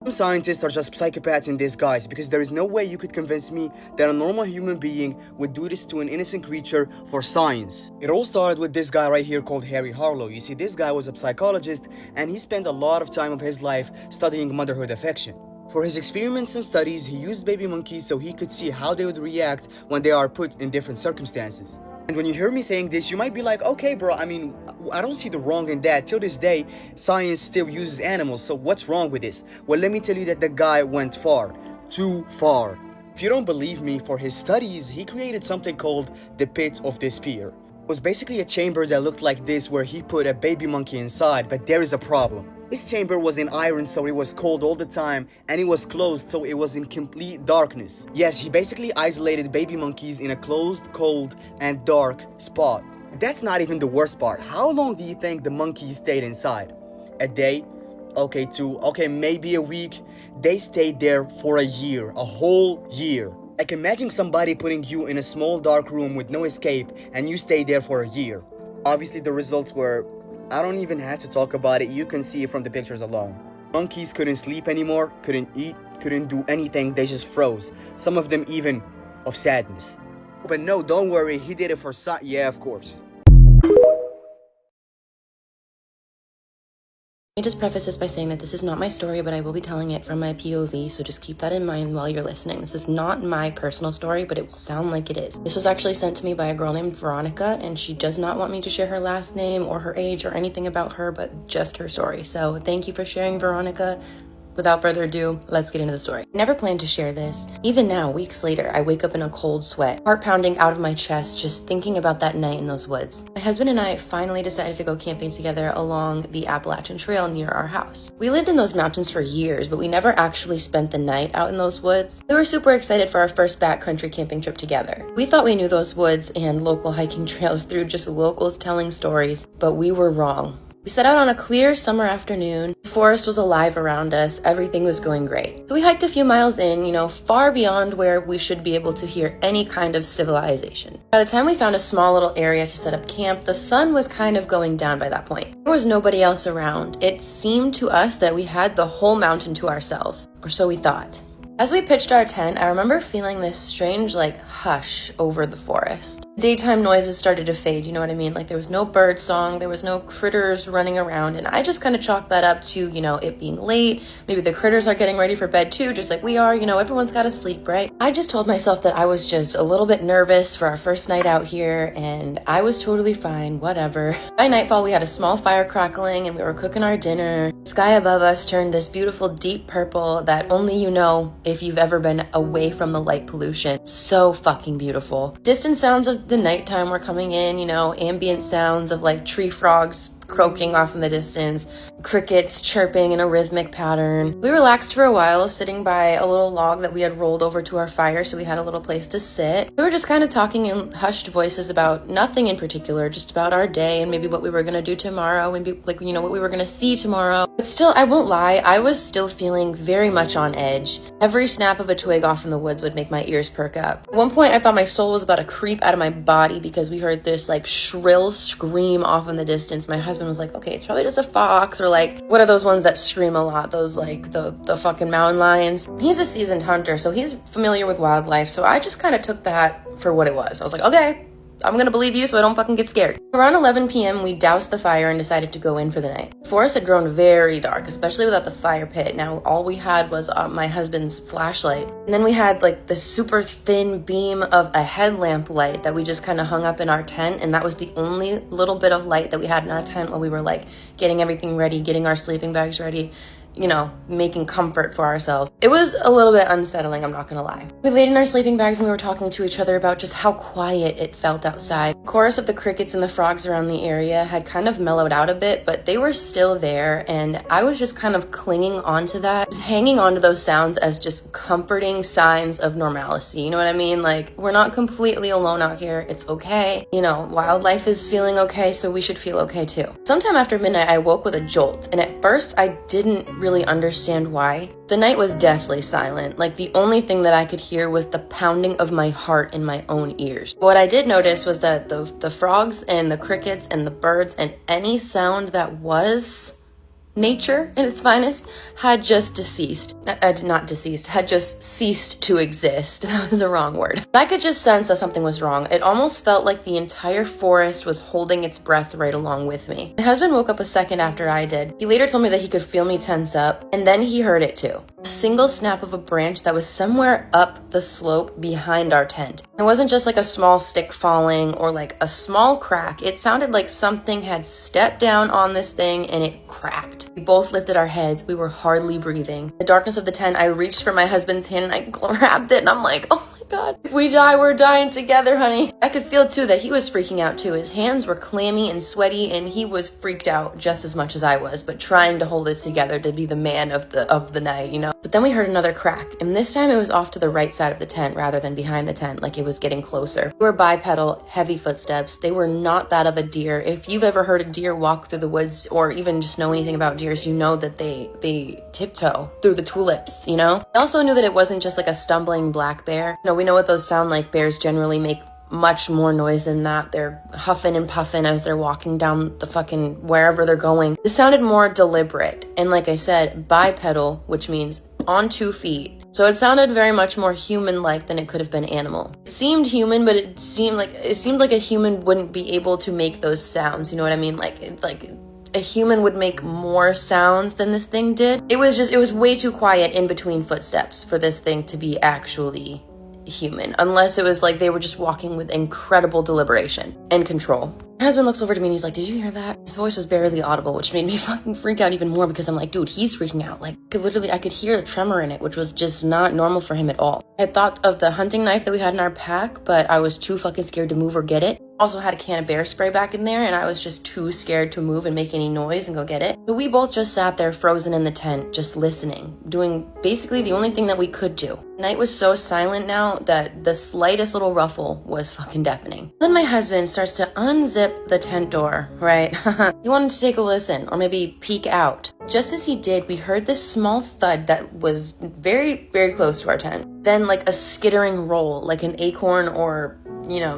Some scientists are just psychopaths in disguise, because there is no way you could convince me that a normal human being would do this to an innocent creature for science. It all started with this guy right here called Harry Harlow. You see, this guy was a psychologist, and he spent a lot of time of his life studying motherhood affection. For his experiments and studies, he used baby monkeys so he could see how they would react when they are put in different circumstances. And when you hear me saying this, you might be like, okay bro, I mean, I don't see the wrong in that. Till this day, science still uses animals, so what's wrong with this? Well, let me tell you that the guy went far. Too far. If you don't believe me, for his studies, he created something called the Pit of Despair. It was basically a chamber that looked like this, where he put a baby monkey inside, but there is a problem. This chamber was in iron, so it was cold all the time, and it was closed, so it was in complete darkness. Yes, he basically isolated baby monkeys in a closed, cold, and dark spot. That's not even the worst part. How long do you think the monkeys stayed inside? A day? Okay, 2. Okay, maybe a week. They stayed there for a year. A whole year. Like, imagine somebody putting you in a small dark room with no escape, and you stay there for a year. Obviously, the results were... I don't even have to talk about it. You can see it from the pictures alone. Monkeys couldn't sleep anymore, couldn't eat, couldn't do anything. They just froze. Some of them even of sadness. But no, don't worry. He did it for yeah, of course. Let me just preface this by saying that this is not my story, but I will be telling it from my POV, so just keep that in mind while you're listening. This is not my personal story, but it will sound like it is. This was actually sent to me by a girl named Veronica, and she does not want me to share her last name or her age or anything about her, but just her story. So thank you for sharing, Veronica. Without further ado, let's get into the story. I never planned to share this. Even now, weeks later, I wake up in a cold sweat, heart pounding out of my chest just thinking about that night in those woods. My husband and I finally decided to go camping together along the Appalachian Trail near our house. We lived in those mountains for years, but we never actually spent the night out in those woods. We were super excited for our first backcountry camping trip together. We thought we knew those woods and local hiking trails through just locals telling stories, but we were wrong. We set out on a clear summer afternoon. The forest was alive around us. Everything was going great. So we hiked a few miles in, far beyond where we should be able to hear any kind of civilization. By the time we found a small little area to set up camp, the sun was kind of going down by that point. There was nobody else around. It seemed to us that we had the whole mountain to ourselves, or so we thought. As we pitched our tent, I remember feeling this strange, hush over the forest. Daytime noises started to fade, you know what I mean? There was no bird song, there was no critters running around, and I just kind of chalked that up to, it being late. Maybe the critters are getting ready for bed too, just like we are, everyone's gotta sleep, right? I just told myself that I was just a little bit nervous for our first night out here, and I was totally fine, whatever. By nightfall, we had a small fire crackling, and we were cooking our dinner. The sky above us turned this beautiful deep purple that only you know if you've ever been away from the light pollution. So fucking beautiful. Distant sounds of the nighttime were coming in, ambient sounds of tree frogs croaking off in the distance, crickets chirping in a rhythmic pattern. We relaxed for a while, sitting by a little log that we had rolled over to our fire so we had a little place to sit. We were just kind of talking in hushed voices about nothing in particular, just about our day and maybe what we were going to do tomorrow, maybe what we were going to see tomorrow. But still, I won't lie, I was still feeling very much on edge. Every snap of a twig off in the woods would make my ears perk up. At one point, I thought my soul was about to creep out of my body because we heard this shrill scream off in the distance. My husband was like, okay, it's probably just a fox, or what are those ones that scream a lot? Those the fucking mountain lions. He's a seasoned hunter, so he's familiar with wildlife, so I just kind of took that for what it was. I was like, okay, I'm gonna believe you so I don't fucking get scared. Around 11 p.m. we doused the fire and decided to go in for the night. The forest had grown very dark, especially without the fire pit. Now all we had was my husband's flashlight. And then we had the super thin beam of a headlamp light that we just kind of hung up in our tent, and that was the only little bit of light that we had in our tent while we were getting everything ready, getting our sleeping bags ready, making comfort for ourselves. It was a little bit unsettling, I'm not gonna lie. We laid in our sleeping bags and we were talking to each other about just how quiet it felt outside. The chorus of the crickets and the frogs around the area had kind of mellowed out a bit, but they were still there, and I was just kind of clinging onto that, just hanging onto those sounds as just comforting signs of normalcy, you know what I mean? We're not completely alone out here, it's okay. Wildlife is feeling okay, so we should feel okay too. Sometime after midnight, I woke with a jolt, and at first I didn't really understand why. The night was deathly silent. The only thing that I could hear was the pounding of my heart in my own ears. What I did notice was that the frogs and the crickets and the birds and any sound that was nature in its finest had just had just ceased to exist. That was the wrong word. But I could just sense that something was wrong. It almost felt like the entire forest was holding its breath right along with me. My husband woke up a second after I did. He later told me that he could feel me tense up, and then he heard it too. A single snap of a branch that was somewhere up the slope behind our tent. It wasn't just a small stick falling or a small crack. It sounded like something had stepped down on this thing and it cracked. We both lifted our heads. We were hardly breathing. In the darkness of the tent, I reached for my husband's hand and I grabbed it, and I'm like, oh my God, if we die, we're dying together, honey. I could feel too that he was freaking out too. His hands were clammy and sweaty, and he was freaked out just as much as I was, but trying to hold it together to be the man of the night, But then we heard another crack, and this time it was off to the right side of the tent rather than behind the tent, it was getting closer. They were bipedal, heavy footsteps. They were not that of a deer. If you've ever heard a deer walk through the woods or even just know anything about deers, you know that they tiptoe through the tulips, I also knew that it wasn't just a stumbling black bear. We know what those sound like. Bears generally make much more noise than that. They're huffing and puffing as they're walking down the fucking wherever they're going. This sounded more deliberate, and like I said, bipedal, which means on 2 feet. So it sounded very much more human-like than it could have been animal. It seemed human, but it seemed like a human wouldn't be able to make those sounds. You know what I mean? A human would make more sounds than this thing did. It was way too quiet in between footsteps for this thing to be actually human, unless it was they were just walking with incredible deliberation and control. My husband looks over to me and he's like, did you hear that? His voice was barely audible, which made me fucking freak out even more because I'm like, dude, he's freaking out. Like, I could hear a tremor in it, which was just not normal for him at all. I had thought of the hunting knife that we had in our pack, but I was too fucking scared to move or get it. Also had a can of bear spray back in there, and I was just too scared to move and make any noise and go get it. So we both just sat there frozen in the tent, just listening, doing basically the only thing that we could do. The night was so silent now that the slightest little ruffle was fucking deafening. Then my husband starts to unzip the tent door, right? He wanted to take a listen, or maybe peek out. Just as he did, we heard this small thud that was very, very close to our tent. Then like a skittering roll, like an acorn or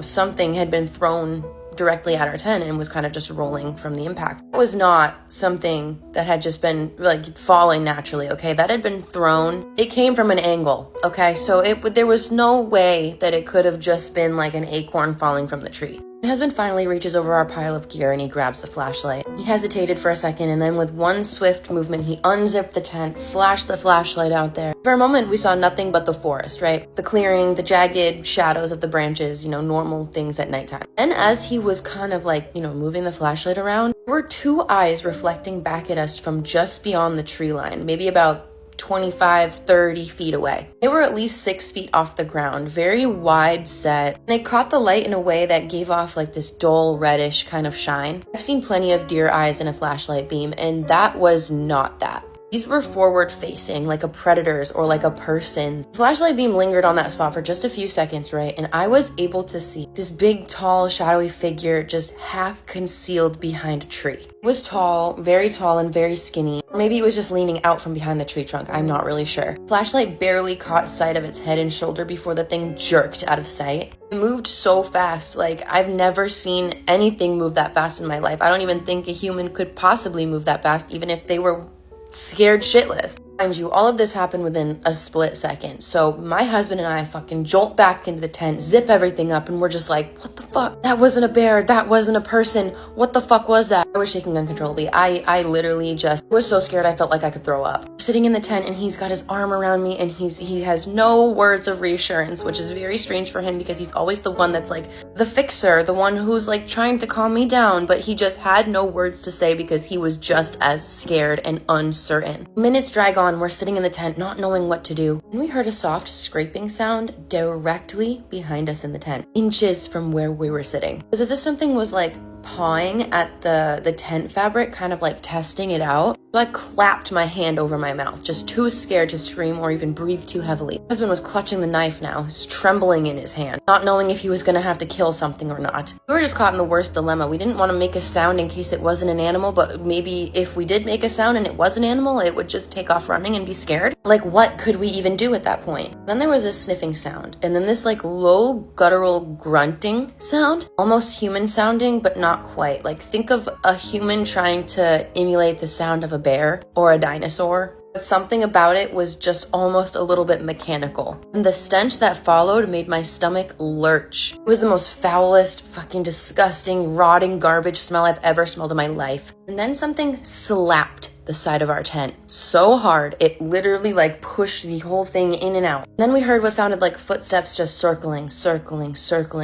something had been thrown directly at our tent and was kind of just rolling from the impact. It was not something that had just been like falling naturally, okay? That had been thrown. It came from an angle, okay? So there was no way that it could have just been like an acorn falling from the tree. My husband finally reaches over our pile of gear and he grabs the flashlight. He hesitated for a second and then with one swift movement, he unzipped the tent, flashed the flashlight out there. For a moment, we saw nothing but the forest, right? The clearing, the jagged shadows of the branches, normal things at nighttime. And as he was kind of like, moving the flashlight around, there were two eyes reflecting back at us from just beyond the tree line, maybe about 25, 30 feet away. They were at least 6 feet off the ground, very wide set. They caught the light in a way that gave off like this dull reddish kind of shine. I've seen plenty of deer eyes in a flashlight beam, and that was not that. These were forward facing, like a predator's or like a person. The flashlight beam lingered on that spot for just a few seconds, right? And I was able to see this big, tall, shadowy figure just half concealed behind a tree. It was tall and very skinny. Or maybe it was just leaning out from behind the tree trunk. I'm not really sure. Flashlight barely caught sight of its head and shoulder before the thing jerked out of sight. It moved so fast. Like, I've never seen anything move that fast in my life. I don't even think a human could possibly move that fast, even if they were scared shitless. Mind you, all of this happened within a split second. So my husband and I fucking jolt back into the tent, zip everything up, and we're just like, what the fuck? That wasn't a bear. That wasn't a person. What the fuck was that? I was shaking uncontrollably. I literally just was so scared I felt like I could throw up. We're sitting in the tent and he's got his arm around me and he has no words of reassurance, which is very strange for him because he's always the one that's like the fixer, the one who's like trying to calm me down, but he just had no words to say because he was just as scared and uncertain. Minutes drag on. We're sitting in the tent, not knowing what to do. And we heard a soft scraping sound directly behind us in the tent, inches from where we were sitting. It was as if something was like pawing at the tent fabric, kind of like testing it out. So I clapped my hand over my mouth, just too scared to scream or even breathe too heavily. My husband was clutching the knife now, his trembling in his hand, not knowing if he was gonna have to kill something or not. We were just caught in the worst dilemma. We didn't want to make a sound in case it wasn't an animal, but maybe if we did make a sound and it was an animal, it would just take off running and be scared. Like, what could we even do at that point? Then there was a sniffing sound, and then this like low guttural grunting sound, almost human sounding, but not quite. Like, think of a human trying to emulate the sound of a bear or a dinosaur. But something about it was just almost a little bit mechanical. And the stench that followed made my stomach lurch. It was the most foulest, fucking disgusting, rotting garbage smell I've ever smelled in my life. And then something slapped the side of our tent so hard, it literally like pushed the whole thing in and out. And then we heard what sounded like footsteps just circling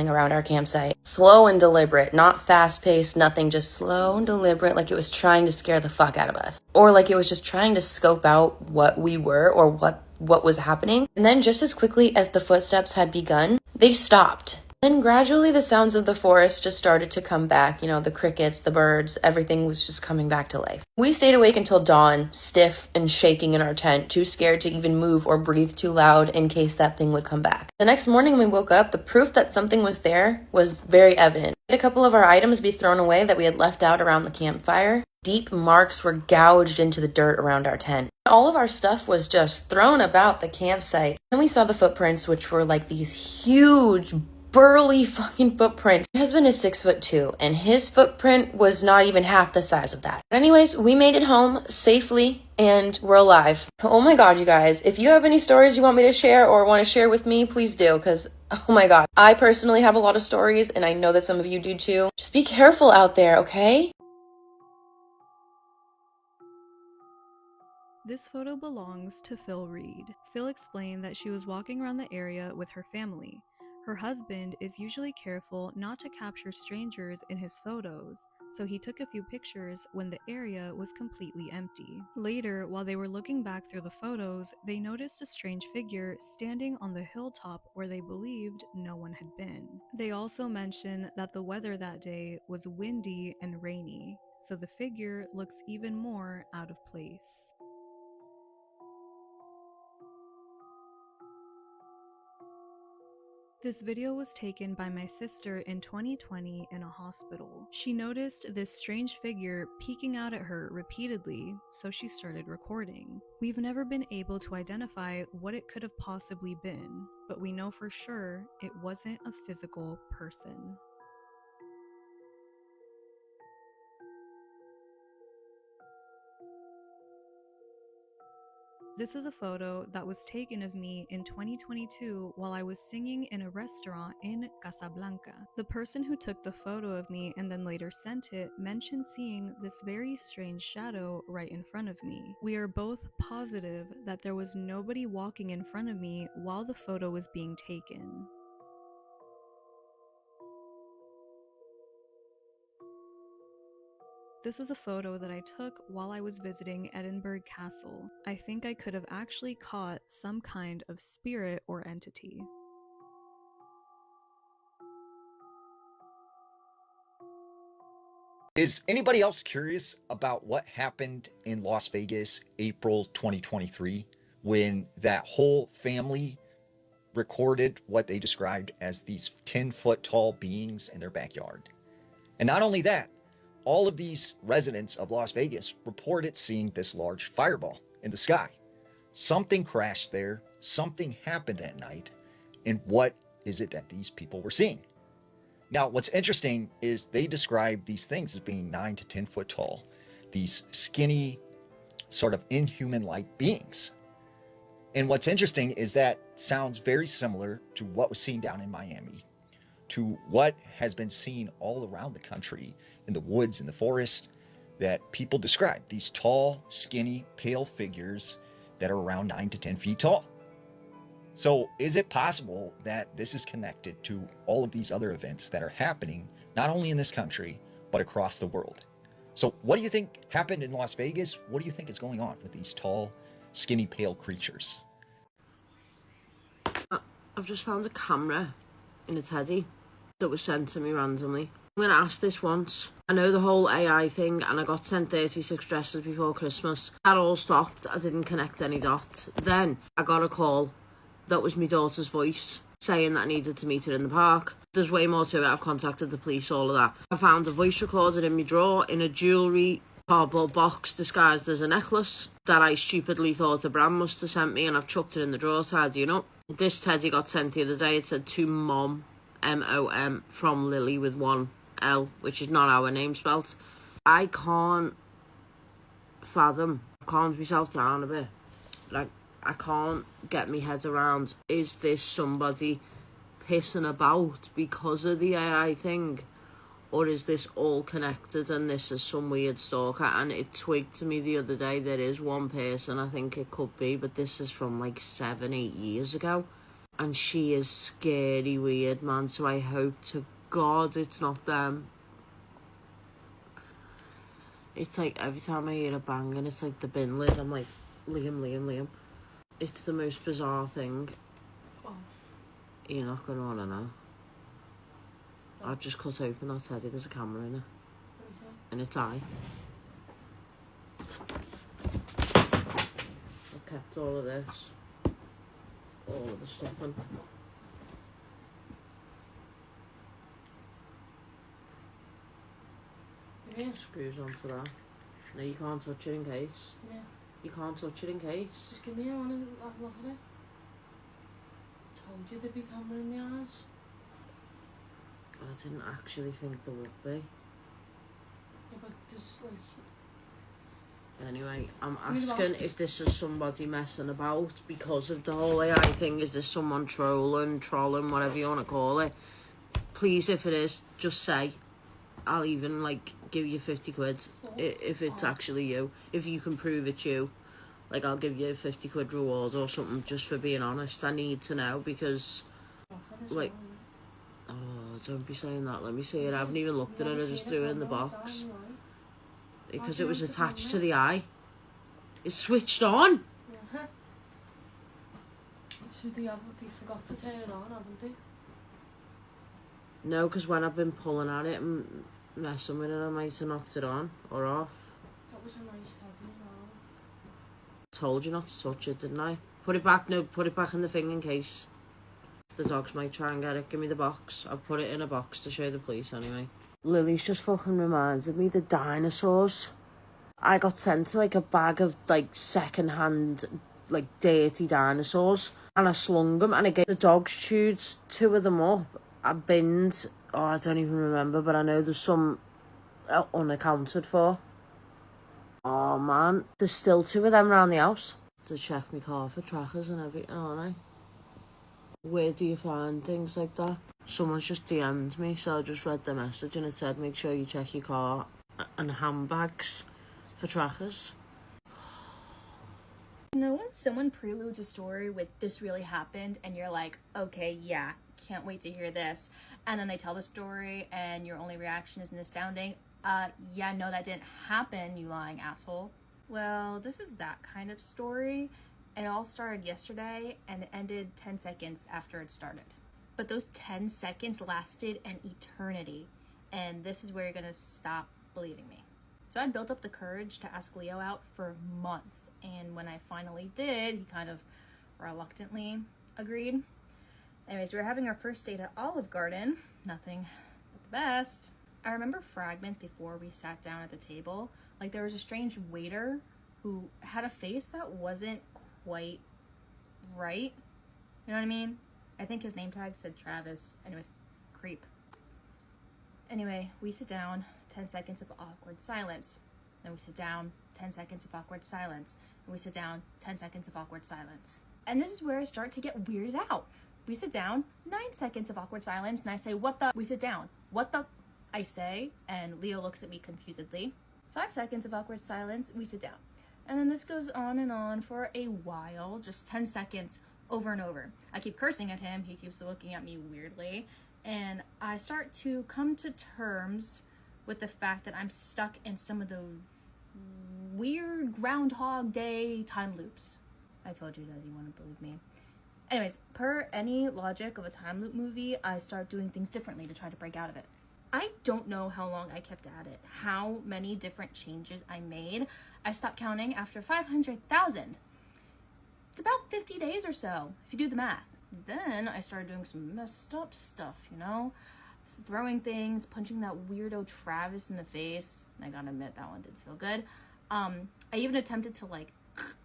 around our campsite. Slow and deliberate, not fast-paced, nothing, just slow and deliberate, like it was trying to scare the fuck out of us. Or like it was just trying to scope out what we were or what was happening. And then just as quickly as the footsteps had begun, they stopped. Then gradually the sounds of the forest just started to come back, the crickets, the birds, everything was just coming back to life. We stayed awake until dawn, stiff and shaking in our tent, too scared to even move or breathe too loud in case that thing would come back. The next morning when we woke up, the proof that something was there was very evident. We had a couple of our items be thrown away that we had left out around the campfire. Deep marks were gouged into the dirt around our tent. All of our stuff was just thrown about the campsite. And we saw the footprints, which were like these huge burly fucking footprint. My husband is 6'2", and his footprint was not even half the size of that. But anyways, we made it home safely and we're alive. Oh my god, you guys, if you have any stories you want me to share or want to share with me, please do, because oh my god, I personally have a lot of stories and I know that some of you do too. Just be careful out there, okay? This photo belongs to Phil Reed. Phil explained that she was walking around the area with her family. Her husband is usually careful not to capture strangers in his photos, so he took a few pictures when the area was completely empty. Later, while they were looking back through the photos, they noticed a strange figure standing on the hilltop where they believed no one had been. They also mention that the weather that day was windy and rainy, so the figure looks even more out of place. This video was taken by my sister in 2020 in a hospital. She noticed this strange figure peeking out at her repeatedly, so she started recording. We've never been able to identify what it could have possibly been, but we know for sure it wasn't a physical person. This is a photo that was taken of me in 2022 while I was singing in a restaurant in Casablanca. The person who took the photo of me and then later sent it mentioned seeing this very strange shadow right in front of me. We are both positive that there was nobody walking in front of me while the photo was being taken. This is a photo that I took while I was visiting Edinburgh Castle. I think I could have actually caught some kind of spirit or entity. Is anybody else curious about what happened in Las Vegas, April 2023, when that whole family recorded what they described as these 10-foot tall beings in their backyard? And not only that, all of these residents of Las Vegas reported seeing this large fireball in the sky. Something crashed there, something happened that night, and what is it that these people were seeing? Now, what's interesting is they describe these things as being 9 to 10 foot tall, these skinny, sort of inhuman-like beings. And what's interesting is that sounds very similar to what was seen down in Miami, to what has been seen all around the country in the woods, in the forest, that people describe these tall, skinny, pale figures that are around 9 to 10 feet tall. So is it possible that this is connected to all of these other events that are happening, not only in this country, but across the world? So what do you think happened in Las Vegas? What do you think is going on with these tall, skinny, pale creatures? I've just found a camera in a teddy that was sent to me randomly. I'm going to ask this once. I know the whole AI thing, and I got sent 36 dresses before Christmas. That all stopped. I didn't connect any dots. Then I got a call that was my daughter's voice saying that I needed to meet her in the park. There's way more to it. I've contacted the police, all of that. I found a voice recorder in my drawer in a jewellery cardboard box disguised as a necklace that I stupidly thought a brand must have sent me, and I've chucked it in the drawer tidying up. This teddy got sent the other day. It said to Mom, M-O-M, from Lily with one L, which is not our name spelt. I can't fathom, calmed myself down a bit. Like, I can't get my head around, is this somebody pissing about because of the AI thing? Or is this all connected and this is some weird stalker? And it twigged to me the other day, there is one person I think it could be, but this is from like 7-8 years ago. And she is scary weird, man, so I hope to God it's not them. It's like every time I hear a bang and it's like the bin lid, I'm like, Liam. It's the most bizarre thing. Oh. You're not going to want to know. No. I've just cut open that teddy, there's a camera in it. In its eye. I've kept all of this. All of the stuff in. Yeah. Screws onto that. No, you can't touch it in case. Yeah. You can't touch it in case. Just give me one and have a look at it. Told you there'd be camera in the eyes. I didn't actually think there would be. Yeah, but just like... Anyway, I'm asking if this is somebody messing about because of the whole AI thing. Is this someone trolling, whatever you want to call it? Please, if it is, just say. I'll even, like, give you 50 quid if it's actually you. If you can prove it's you. Like, I'll give you a 50 quid reward or something just for being honest. I need to know because, like, don't be saying that. Let me see it. I haven't even looked at it. I just threw it in the box. Because it was attached to the eye. It's switched on. So they forgot to turn it on, haven't they? No, because when I've been pulling at it and messing with it, I might have knocked it on or off. That was a nice teddy, now. Told you not to touch it, didn't I? Put it back. No, put it back in the thing in case the dogs might try and get it. Give me the box. I'll put it in a box to show the police anyway. Lily's just fucking reminded me the dinosaurs. I got sent like a bag of like second-hand, like dirty dinosaurs, and I slung them, and again the dogs chewed 2 of them up. I binned, I don't even remember, but I know there's some unaccounted for. Oh man, there's still 2 of them around the house. To check my car for trackers and everything, aren't I? Where do you find things like that? Someone's just DM'd me, so I just read the message and it said make sure you check your car and handbags for trackers. You know when someone preludes a story with "this really happened" and you're like, okay, yeah, can't wait to hear this, and then they tell the story and your only reaction is an astounding, yeah, no, that didn't happen, you lying asshole. Well, this is that kind of story, and it all started yesterday and it ended 10 seconds after it started. But those 10 seconds lasted an eternity, and this is where you're gonna stop believing me. So I built up the courage to ask Leo out for months, and when I finally did, he kind of reluctantly agreed. Anyways, we were having our first date at Olive Garden. Nothing but the best. I remember fragments before we sat down at the table. Like there was a strange waiter who had a face that wasn't quite right. You know what I mean? I think his name tag said Travis. Anyways, creep. Anyway, we sit down, 10 seconds of awkward silence. Then we sit down, 10 seconds of awkward silence. And we sit down, 10 seconds of awkward silence. And this is where I start to get weirded out. We sit down, 9 seconds of awkward silence, and I say, what the? We sit down. What the? I say, and Leo looks at me confusedly. 5 seconds of awkward silence, we sit down. And then this goes on and on for a while, just 10 seconds over and over. I keep cursing at him, he keeps looking at me weirdly, and I start to come to terms with the fact that I'm stuck in some of those weird Groundhog Day time loops. I told you that you wouldn't believe me. Anyways, per any logic of a time loop movie, I start doing things differently to try to break out of it. I don't know how long I kept at it, how many different changes I made. I stopped counting after 500,000. It's about 50 days or so, if you do the math. Then I started doing some messed up stuff, you know? Throwing things, punching that weirdo Travis in the face. I gotta admit, that one did feel good. I even attempted to, like,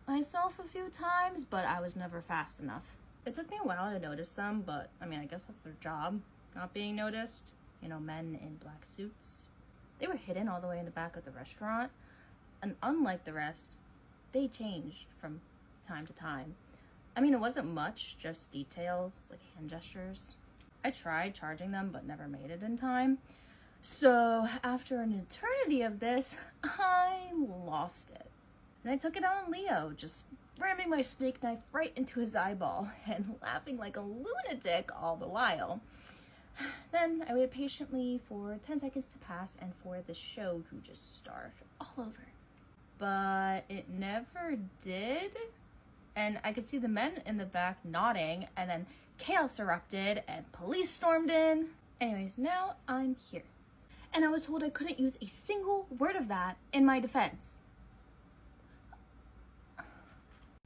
myself a few times, but I was never fast enough. It took me a while to notice them, but, I mean, I guess that's their job, not being noticed. You know, men in black suits. They were hidden all the way in the back of the restaurant, and unlike the rest, they changed from time to time. I mean, it wasn't much, just details, like hand gestures. I tried charging them, but never made it in time. So, after an eternity of this, I lost it. And I took it out on Leo, just ramming my snake knife right into his eyeball and laughing like a lunatic all the while. Then I waited patiently for 10 seconds to pass and for the show to just start all over. But it never did. And I could see the men in the back nodding, and then chaos erupted and police stormed in. Anyways, now I'm here. And I was told I couldn't use a single word of that in my defense.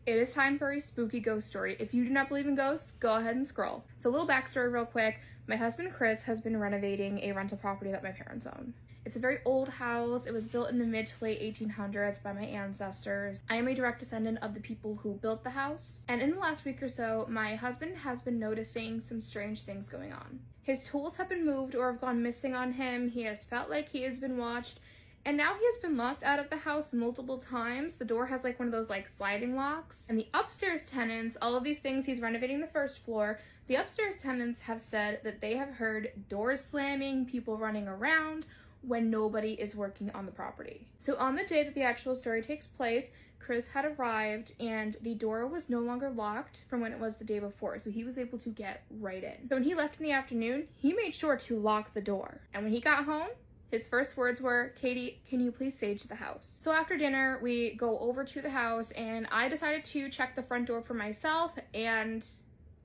It is time for a spooky ghost story. If you do not believe in ghosts, go ahead and scroll. So a little backstory real quick. My husband Chris has been renovating a rental property that my parents own. It's a very old house. It was built in the mid to late 1800s by my ancestors. I am a direct descendant of the people who built the house. And in the last week or so, my husband has been noticing some strange things going on. His tools have been moved or have gone missing on him. He has felt like he has been watched. And now he has been locked out of the house multiple times. The door has like one of those like sliding locks. And the upstairs tenants, all of these things, he's renovating the first floor. The upstairs tenants have said that they have heard doors slamming, people running around, when nobody is working on the property. So on the day that the actual story takes place, Chris had arrived and the door was no longer locked from when it was the day before, so he was able to get right in. So when he left in the afternoon, he made sure to lock the door. And when he got home, his first words were, "Katie, can you please sage the house?" So after dinner, we go over to the house and I decided to check the front door for myself, and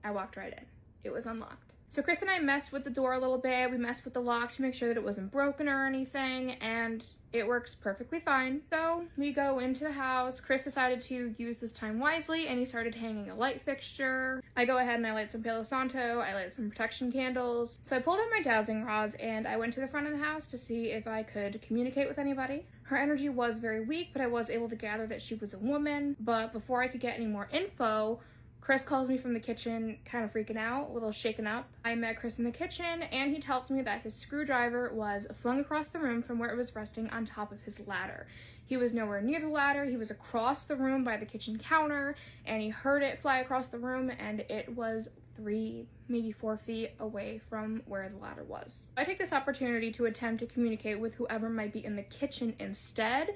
I walked right in. It was unlocked. So Chris and I messed with the door a little bit. We messed with the lock to make sure that it wasn't broken or anything, and it works perfectly fine. So we go into the house. Chris decided to use this time wisely and he started hanging a light fixture. I go ahead and I light some Palo Santo. I light some protection candles. So I pulled out my dowsing rods and I went to the front of the house to see if I could communicate with anybody. Her energy was very weak, but I was able to gather that she was a woman. But before I could get any more info, Chris calls me from the kitchen, kind of freaking out, a little shaken up. I met Chris in the kitchen and he tells me that his screwdriver was flung across the room from where it was resting on top of his ladder. He was nowhere near the ladder. He was across the room by the kitchen counter and he heard it fly across the room, and it was 3, maybe 4 feet away from where the ladder was. I take this opportunity to attempt to communicate with whoever might be in the kitchen instead,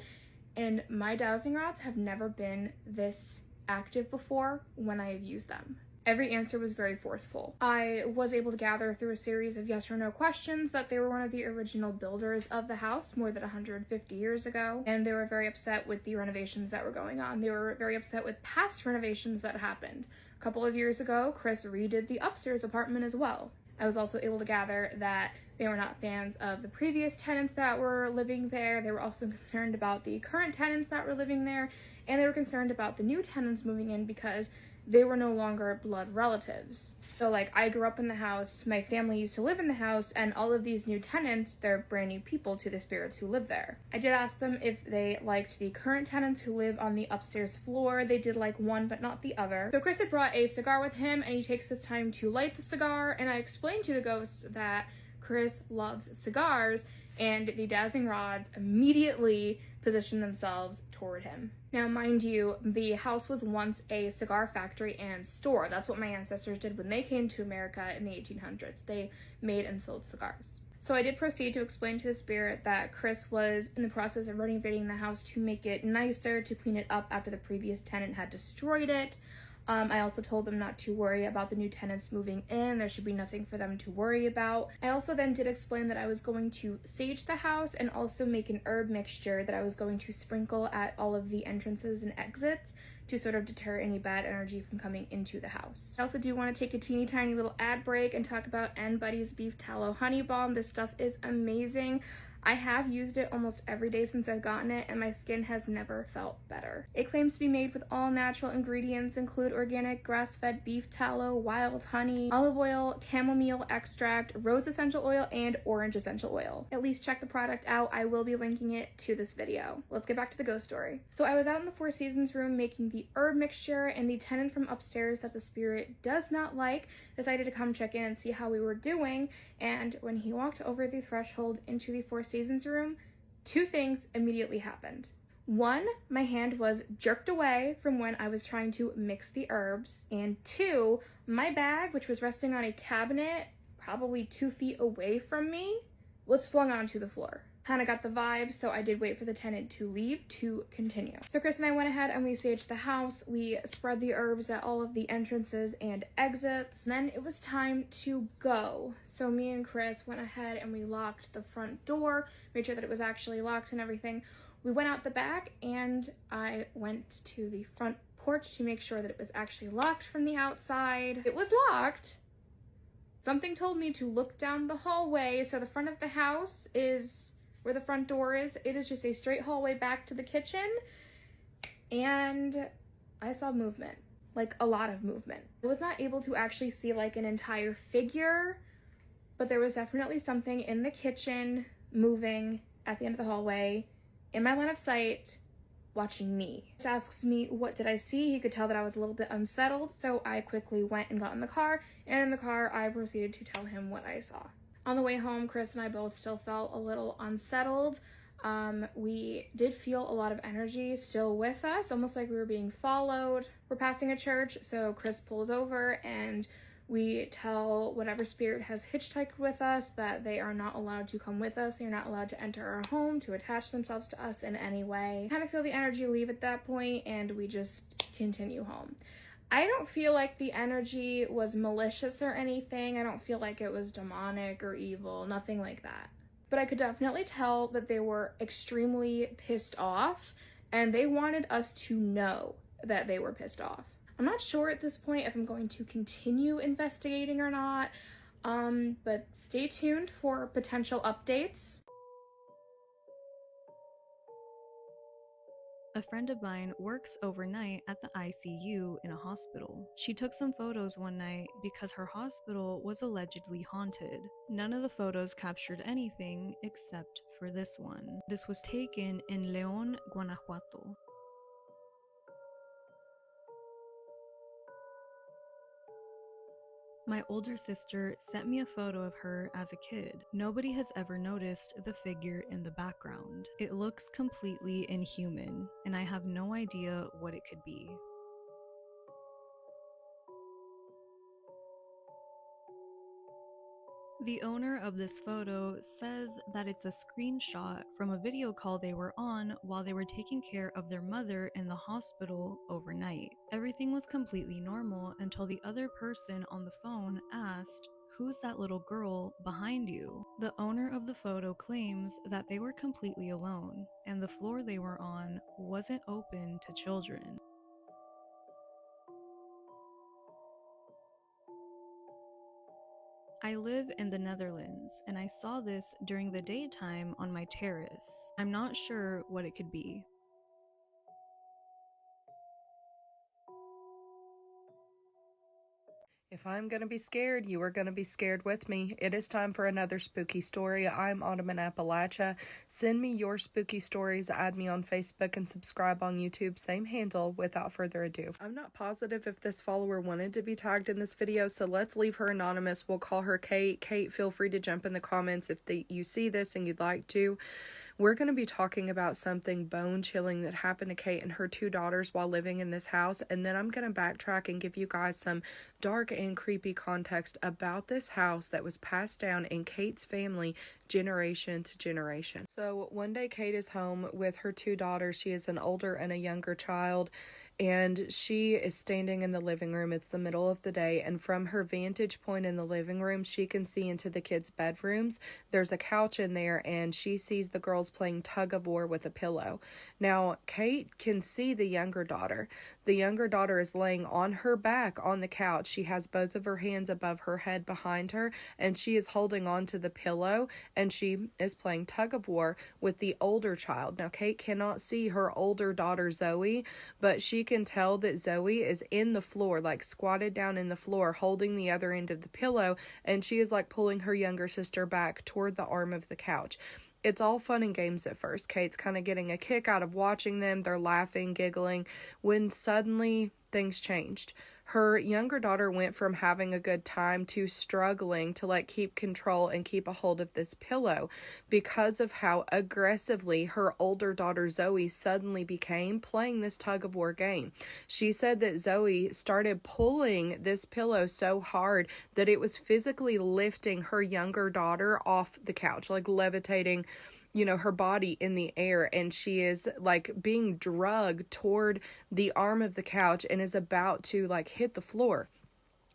and my dowsing rods have never been this active before when I have used them. Every answer was very forceful. I was able to gather through a series of yes or no questions that they were one of the original builders of the house more than 150 years ago, and they were very upset with the renovations that were going on. They were very upset with past renovations that happened. A couple of years ago, Chris redid the upstairs apartment as well. I was also able to gather that they were not fans of the previous tenants that were living there. They were also concerned about the current tenants that were living there, and they were concerned about the new tenants moving in because they were no longer blood relatives. So like, I grew up in the house, my family used to live in the house, and all of these new tenants, they're brand new people to the spirits who live there. I did ask them if they liked the current tenants who live on the upstairs floor. They did like one but not the other. So Chris had brought a cigar with him and he takes his time to light the cigar, and I explained to the ghosts that Chris loves cigars, and the dowsing rods immediately position themselves toward him. Now, mind you, the house was once a cigar factory and store. That's what my ancestors did when they came to America in the 1800s. They made and sold cigars. So I did proceed to explain to the spirit that Chris was in the process of renovating the house to make it nicer, to clean it up after the previous tenant had destroyed it. I also told them not to worry about the new tenants moving in. There should be nothing for them to worry about. I also then did explain that I was going to sage the house and also make an herb mixture that I was going to sprinkle at all of the entrances and exits to sort of deter any bad energy from coming into the house. I also do want to take a teeny tiny little ad break and talk about N Buddy's Beef Tallow Honey Balm. This stuff is amazing. I have used it almost every day since I've gotten it, and my skin has never felt better. It claims to be made with all natural ingredients, include organic grass-fed beef tallow, wild honey, olive oil, chamomile extract, rose essential oil, and orange essential oil. At least check the product out. I will be linking it to this video. Let's get back to the ghost story. So I was out in the Four Seasons room making the herb mixture, and the tenant from upstairs that the spirit does not like decided to come check in and see how we were doing, and when he walked over the threshold into the Four Seasons room, 2 things immediately happened. 1, my hand was jerked away from when I was trying to mix the herbs, and 2, my bag, which was resting on a cabinet probably 2 feet away from me, was flung onto the floor. Kind of got the vibe, so I did wait for the tenant to leave to continue. So Chris and I went ahead and we saged the house. We spread the herbs at all of the entrances and exits. And then it was time to go. So me and Chris went ahead and we locked the front door, made sure that it was actually locked and everything. We went out the back and I went to the front porch to make sure that it was actually locked from the outside. It was locked. Something told me to look down the hallway. So the front of the house is where the front door is. It is just a straight hallway back to the kitchen, and I saw movement, like a lot of movement. I was not able to actually see like an entire figure, but there was definitely something in the kitchen moving at the end of the hallway in my line of sight, watching me. He asks me what did I see. He could tell that I was a little bit unsettled, so I quickly went and got in the car, and in the car I proceeded to tell him what I saw. On the way home, Chris and I both still felt a little unsettled. We did feel a lot of energy still with us, almost like we were being followed. We're passing a church, so Chris pulls over and We tell whatever spirit has hitchhiked with us that they are not allowed to come with us. They're not allowed to enter our home, to attach themselves to us in any way. Kind of feel the energy leave at that point, and we just continue home. I don't feel like the energy was malicious or anything. I don't feel like it was demonic or evil, nothing like that. But I could definitely tell that they were extremely pissed off, and they wanted us to know that they were pissed off. I'm not sure at this point if I'm going to continue investigating or not, but stay tuned for potential updates. A friend of mine works overnight at the ICU in a hospital. She took some photos one night because her hospital was allegedly haunted. None of the photos captured anything except for this one. This was taken in León, Guanajuato. My older sister sent me a photo of her as a kid. Nobody has ever noticed the figure in the background. It looks completely inhuman, and I have no idea what it could be. The owner of this photo says that it's a screenshot from a video call they were on while they were taking care of their mother in the hospital overnight. Everything was completely normal until the other person on the phone asked, "Who's that little girl behind you?" The owner of the photo claims that they were completely alone, and the floor they were on wasn't open to children. I live in the Netherlands, and I saw this during the daytime on my terrace. I'm not sure what it could be. If I'm going to be scared, you are going to be scared with me. It is time for another spooky story. I'm Autumn in Appalachia. Send me your spooky stories, add me on Facebook, and subscribe on YouTube. Same handle. Without further ado, I'm not positive if this follower wanted to be tagged in this video, so let's leave her anonymous. We'll call her Kate. Kate, feel free to jump in the comments if you see this and you'd like to. We're going to be talking about something bone-chilling that happened to Kate and her 2 daughters while living in this house, and then I'm going to backtrack and give you guys some dark and creepy context about this house that was passed down in Kate's family generation to generation. So one day Kate is home with her 2 daughters. She is an older and a younger child, and she is standing in the living room. It's the middle of the day, and from her vantage point in the living room, she can see into the kids' bedrooms. There's a couch in there, and she sees the girls playing tug of war with a pillow. Now, Kate can see the younger daughter. The younger daughter is laying on her back on the couch. She has both of her hands above her head behind her, and she is holding on to the pillow, and she is playing tug of war with the older child. Now, Kate cannot see her older daughter, Zoe, but she can tell that Zoe is in the floor, like squatted down in the floor, holding the other end of the pillow, and she is like pulling her younger sister back toward the arm of the couch. It's all fun and games at first. Kate's kind of getting a kick out of watching them. They're laughing, giggling, when suddenly things changed. Her younger daughter went from having a good time to struggling to like keep control and keep a hold of this pillow because of how aggressively her older daughter Zoe suddenly became playing this tug of war game. She said that Zoe started pulling this pillow so hard that it was physically lifting her younger daughter off the couch, like levitating, you know, her body in the air, and she is like being dragged toward the arm of the couch and is about to like hit the floor.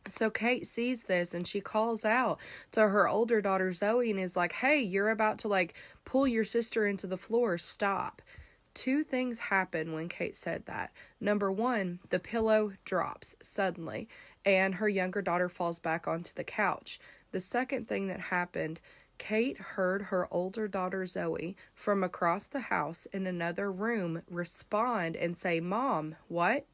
So Kate sees this and she calls out to her older daughter Zoe and is like, "Hey, you're about to like pull your sister into the floor. Stop." 2 things happen when Kate said that. Number 1, the pillow drops suddenly and her younger daughter falls back onto the couch. The second thing that happened, Kate heard her older daughter Zoe from across the house in another room respond and say, "Mom, what?"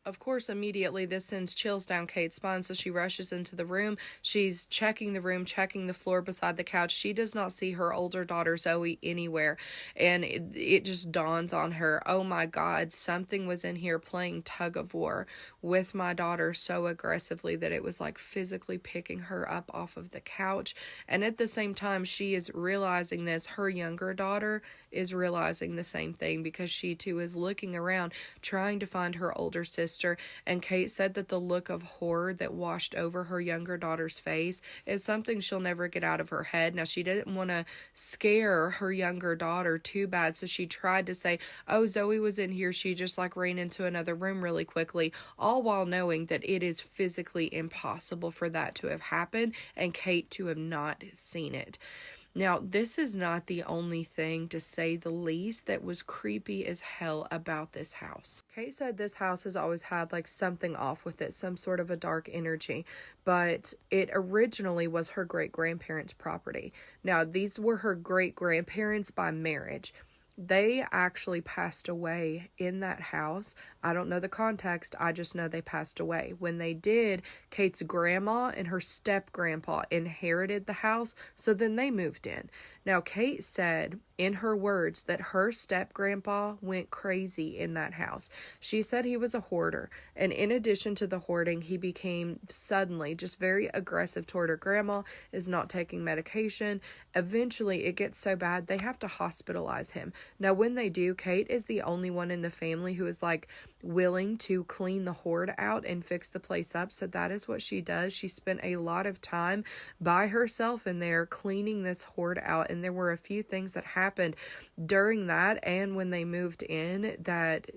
Of course, immediately this sends chills down Kate's spine, so she rushes into the room. She's checking the room, checking the floor beside the couch. She does not see her older daughter Zoe anywhere, and it just dawns on her, oh my God, something was in here playing tug of war with my daughter so aggressively that it was like physically picking her up off of the couch. And at the same time she is realizing this, her younger daughter is realizing the same thing, because she too is looking around trying to find her older sister sister, and Kate said that the look of horror that washed over her younger daughter's face is something she'll never get out of her head. Now, she didn't want to scare her younger daughter too bad, so she tried to say, oh, Zoe was in here, she just like ran into another room really quickly, all while knowing that it is physically impossible for that to have happened and Kate to have not seen it. Now, this is not the only thing, to say the least, that was creepy as hell about this house. Kate said this house has always had like something off with it, some sort of a dark energy, but it originally was her great-grandparents' property. Now, these were her great-grandparents by marriage. They actually passed away in that house. I don't know the context. I just know they passed away. When they did, Kate's grandma and her step-grandpa inherited the house, so then they moved in. Now, Kate said, in her words, that her step-grandpa went crazy in that house. She said he was a hoarder, and in addition to the hoarding, he became suddenly just very aggressive toward her grandma, is not taking medication. Eventually, it gets so bad, they have to hospitalize him. Now, when they do, Kate is the only one in the family who is like willing to clean the hoard out and fix the place up. So that is what she does. She spent a lot of time by herself in there cleaning this hoard out. And there were a few things that happened during that and when they moved in that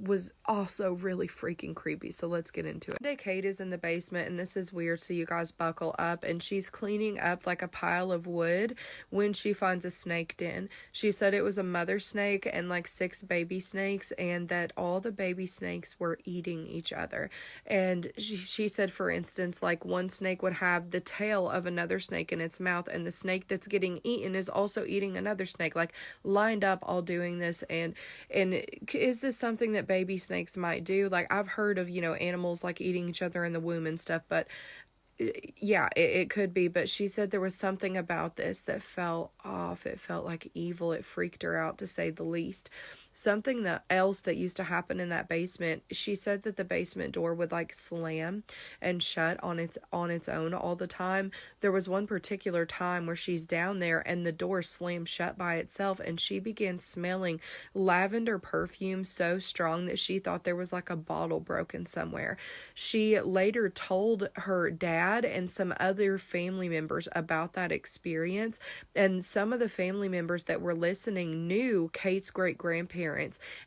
was also really freaking creepy. So let's get into it. Today, Kate is in the basement, and this is weird, so you guys buckle up, and she's cleaning up like a pile of wood when she finds a snake den. She said it was a mother snake and like 6 baby snakes, and that all the baby snakes were eating each other. And she said, for instance, like one snake would have the tail of another snake in its mouth, and the snake that's getting eaten is also eating another snake, like lined up, all doing this. And is this something that baby snakes might do? Like, I've heard of, animals like eating each other in the womb and stuff, but yeah, it could be. But she said there was something about this that felt off. It felt like evil. It freaked her out, to say the least. Something else that used to happen in that basement, she said that the basement door would like slam and shut on its own all the time. There was one particular time where she's down there and the door slammed shut by itself, and she began smelling lavender perfume so strong that she thought there was like a bottle broken somewhere. She later told her dad and some other family members about that experience, and some of the family members that were listening knew Kate's great-grandparents,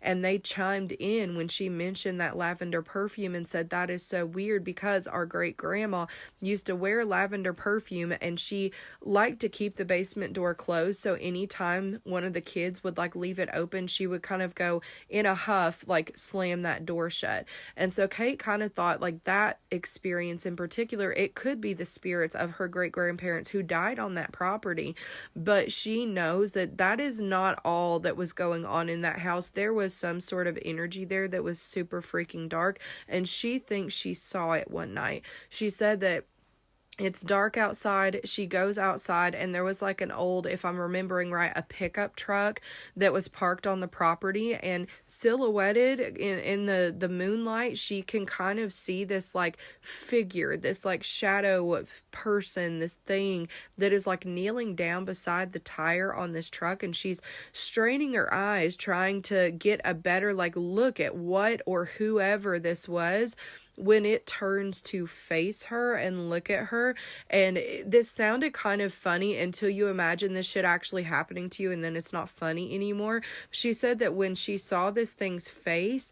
and they chimed in when she mentioned that lavender perfume and said, that is so weird because our great-grandma used to wear lavender perfume, and she liked to keep the basement door closed, so anytime one of the kids would like leave it open, she would kind of go in a huff, like slam that door shut. And so Kate kind of thought like that experience in particular, it could be the spirits of her great-grandparents who died on that property. But she knows that that is not all that was going on in that house. There was some sort of energy there that was super freaking dark, and she thinks she saw it one night. She said that it's dark outside. She goes outside, and there was like an old, if I'm remembering right, a pickup truck that was parked on the property, and silhouetted in the moonlight, she can kind of see this like figure, this like shadow of person, this thing that is like kneeling down beside the tire on this truck, and she's straining her eyes trying to get a better like look at what or whoever this was, when it turns to face her and look at her. And this sounded kind of funny until you imagine this shit actually happening to you, and then it's not funny anymore. She said that when she saw this thing's face,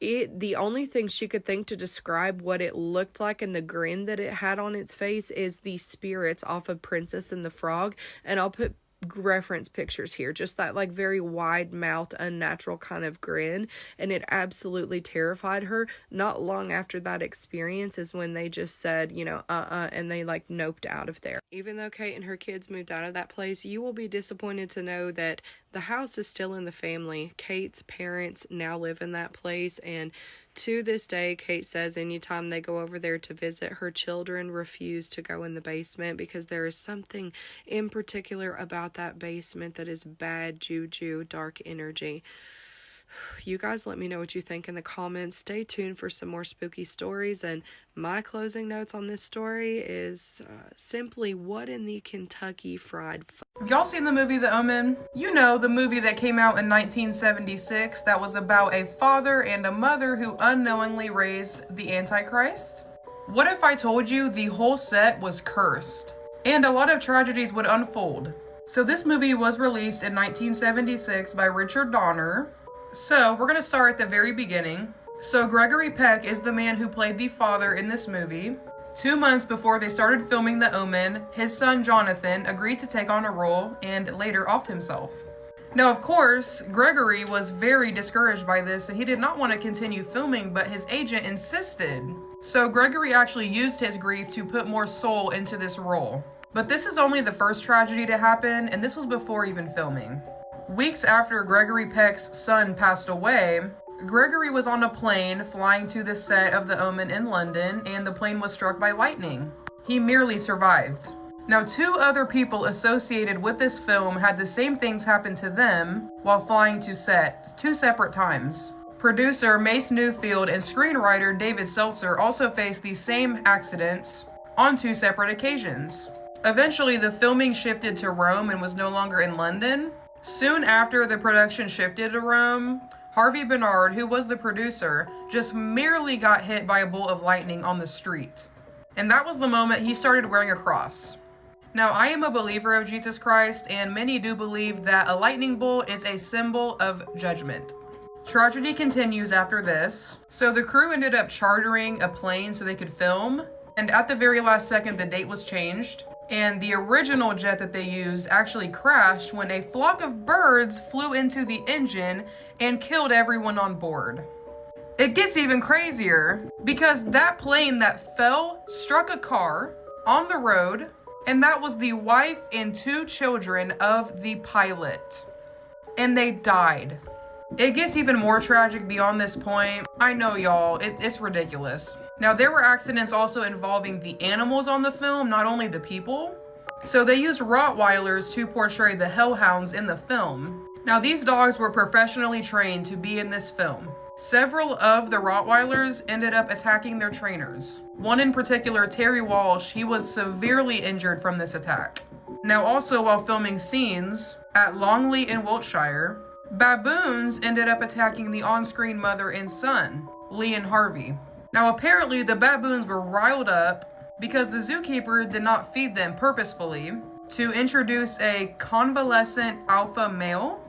the only thing she could think to describe what it looked like and the grin that it had on its face is the spirits off of Princess and the Frog. And I'll put reference pictures here, just that like very wide mouthed, unnatural kind of grin, and it absolutely terrified her. Not long after that experience is when they just said, and they like noped out of there. Even though Kate and her kids moved out of that place, you will be disappointed to know that the house is still in the family. Kate's parents now live in that place, and to this day, Kate says anytime they go over there to visit, her children refuse to go in the basement because there is something in particular about that basement that is bad juju, dark energy. You guys let me know what you think in the comments. Stay tuned for some more spooky stories. And my closing notes on this story is simply, what in the Kentucky Fried Have y'all seen the movie The Omen? You know, the movie that came out in 1976 that was about a father and a mother who unknowingly raised the Antichrist? What if I told you the whole set was cursed and a lot of tragedies would unfold? So this movie was released in 1976 by Richard Donner. So we're gonna start at the very beginning. So Gregory Peck is the man who played the father in this movie. 2 months before they started filming The Omen, his son Jonathan agreed to take on a role and later offed himself. Now, of course, Gregory was very discouraged by this and he did not want to continue filming, but his agent insisted. So Gregory actually used his grief to put more soul into this role. But this is only the first tragedy to happen, and this was before even filming. Weeks after Gregory Peck's son passed away, Gregory was on a plane flying to the set of The Omen in London, and the plane was struck by lightning. He merely survived. Now, 2 other people associated with this film had the same things happen to them while flying to set 2 separate times. Producer Mace Newfield and screenwriter David Seltzer also faced these same accidents on 2 separate occasions. Eventually, the filming shifted to Rome and was no longer in London. Soon after the production shifted to Rome, Harvey Bernard, who was the producer, just merely got hit by a bolt of lightning on the street. And that was the moment he started wearing a cross. Now, I am a believer of Jesus Christ, and many do believe that a lightning bolt is a symbol of judgment. Tragedy continues after this. So the crew ended up chartering a plane so they could film, and at the very last second, the date was changed. And the original jet that they used actually crashed when a flock of birds flew into the engine and killed everyone on board. It gets even crazier because that plane that fell struck a car on the road, and that was the wife and 2 children of the pilot. And they died. It gets even more tragic beyond this point. I know, y'all, it's ridiculous. Now, there were accidents also involving the animals on the film, not only the people. So they used Rottweilers to portray the hellhounds in the film. Now, these dogs were professionally trained to be in this film. Several of the Rottweilers ended up attacking their trainers. One in particular, Terry Walsh, he was severely injured from this attack. Now, also while filming scenes at Longley in Wiltshire, baboons ended up attacking the on-screen mother and son, Lee and Harvey. Now, apparently the baboons were riled up because the zookeeper did not feed them purposefully to introduce a convalescent alpha male.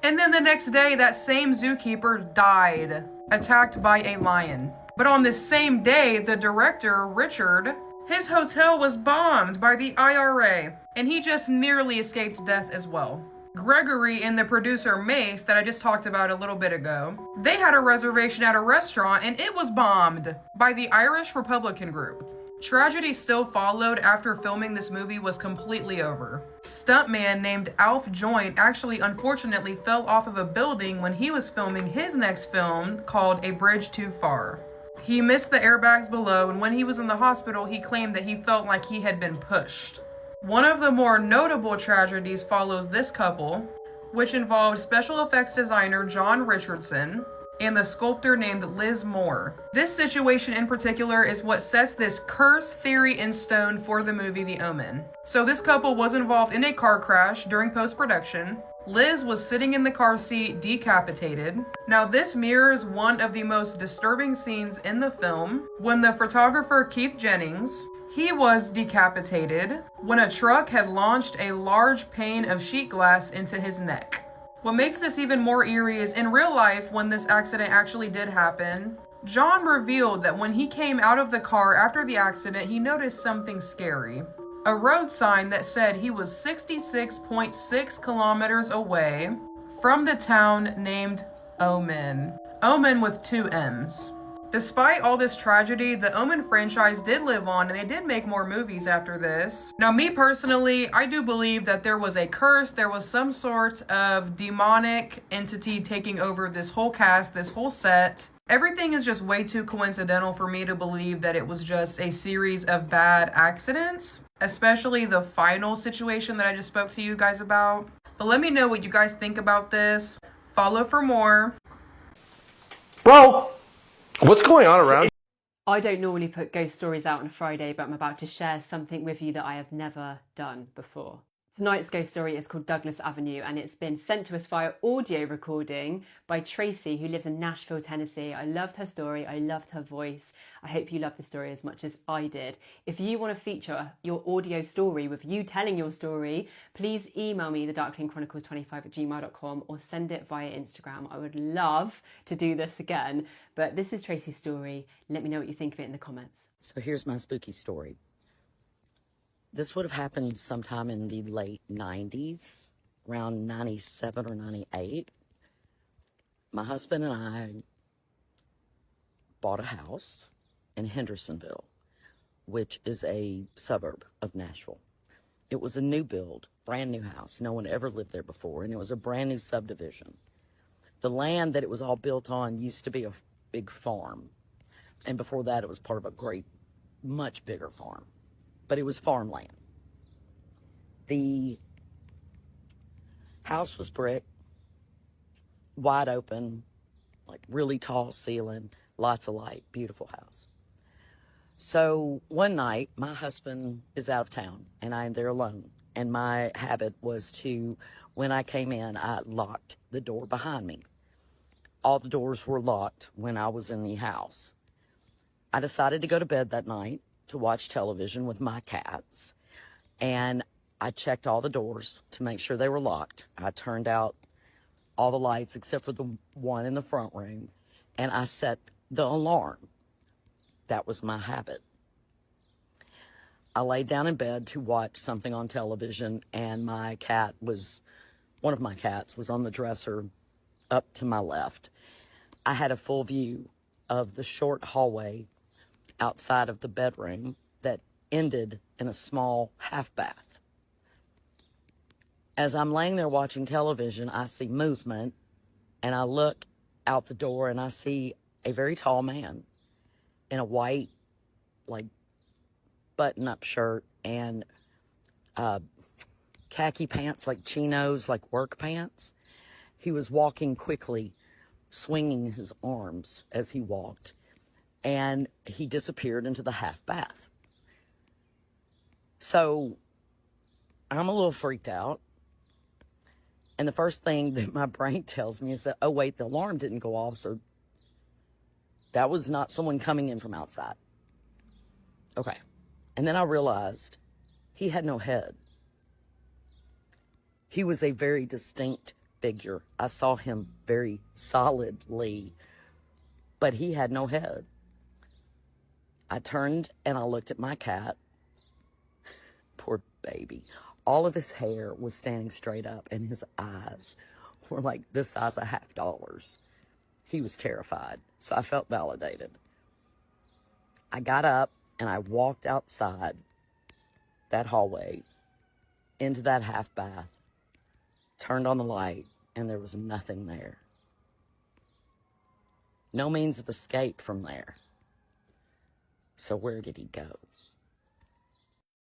And then the next day, that same zookeeper died, attacked by a lion. But on this same day, the director, Richard, his hotel was bombed by the IRA, and he just nearly escaped death as well. Gregory and the producer Mace, that I just talked about a little bit ago, they had a reservation at a restaurant and it was bombed by the Irish Republican group. Tragedy still followed after filming this movie was completely over. Stuntman named Alf Joint actually unfortunately fell off of a building when he was filming his next film called A Bridge Too Far. He missed the airbags below, and when he was in the hospital, he claimed that he felt like he had been pushed. One of the more notable tragedies follows this couple, which involved special effects designer John Richardson and the sculptor named Liz Moore. This situation in particular is what sets this curse theory in stone for the movie The Omen. So this couple was involved in a car crash during post-production. Liz was sitting in the car seat decapitated. Now this mirrors one of the most disturbing scenes in the film when the photographer Keith Jennings, he was decapitated when a truck had launched a large pane of sheet glass into his neck. What makes this even more eerie is in real life, when this accident actually did happen, John revealed that when he came out of the car after the accident, he noticed something scary. A road sign that said he was 66.6 kilometers away from the town named Omen. Omen with 2 M's. Despite all this tragedy, the Omen franchise did live on, and they did make more movies after this. Now, me personally, I do believe that there was a curse, there was some sort of demonic entity taking over this whole cast, this whole set. Everything is just way too coincidental for me to believe that it was just a series of bad accidents, especially the final situation that I just spoke to you guys about. But let me know what you guys think about this. Follow for more. Bro, what's going on around? I don't normally put ghost stories out on a Friday, but I'm about to share something with you that I have never done before. Tonight's ghost story is called Douglas Avenue, and it's been sent to us via audio recording by Tracy, who lives in Nashville, Tennessee. I loved her story. I loved her voice. I hope you love the story as much as I did. If you want to feature your audio story with you telling your story, please email me, thedarklingchronicles25@gmail.com, or send it via Instagram. I would love to do this again, but this is Tracy's story. Let me know what you think of it in the comments. So here's my spooky story. This would have happened sometime in the late 90s, around 97 or 98. My husband and I bought a house in Hendersonville, which is a suburb of Nashville. It was a new build, brand new house. No one ever lived there before, and it was a brand new subdivision. The land that it was all built on used to be a big farm, and before that it was part of a great, much bigger farm. But it was farmland. The house was brick, wide open, like really tall ceiling, lots of light, beautiful house. So one night, my husband is out of town and I'm there alone. And my habit was to, when I came in, I locked the door behind me. All the doors were locked when I was in the house. I decided to go to bed that night to watch television with my cats, and I checked all the doors to make sure they were locked. I turned out all the lights except for the one in the front room, and I set the alarm. That was my habit. I laid down in bed to watch something on television, and one of my cats was on the dresser up to my left. I had a full view of the short hallway outside of the bedroom that ended in a small half bath. As I'm laying there watching television, I see movement, and I look out the door and I see a very tall man in a white, like, button-up shirt and khaki pants, like chinos, like work pants. He was walking quickly, swinging his arms as he walked, and he disappeared into the half bath. So I'm a little freaked out. And the first thing that my brain tells me is that, oh, wait, the alarm didn't go off, so that was not someone coming in from outside. Okay. And then I realized he had no head. He was a very distinct figure. I saw him very solidly, but he had no head. I turned and I looked at my cat. Poor baby. All of his hair was standing straight up and his eyes were like the size of $50. He was terrified, so I felt validated. I got up and I walked outside that hallway into that half bath, turned on the light, and there was nothing there. No means of escape from there. So where did he go?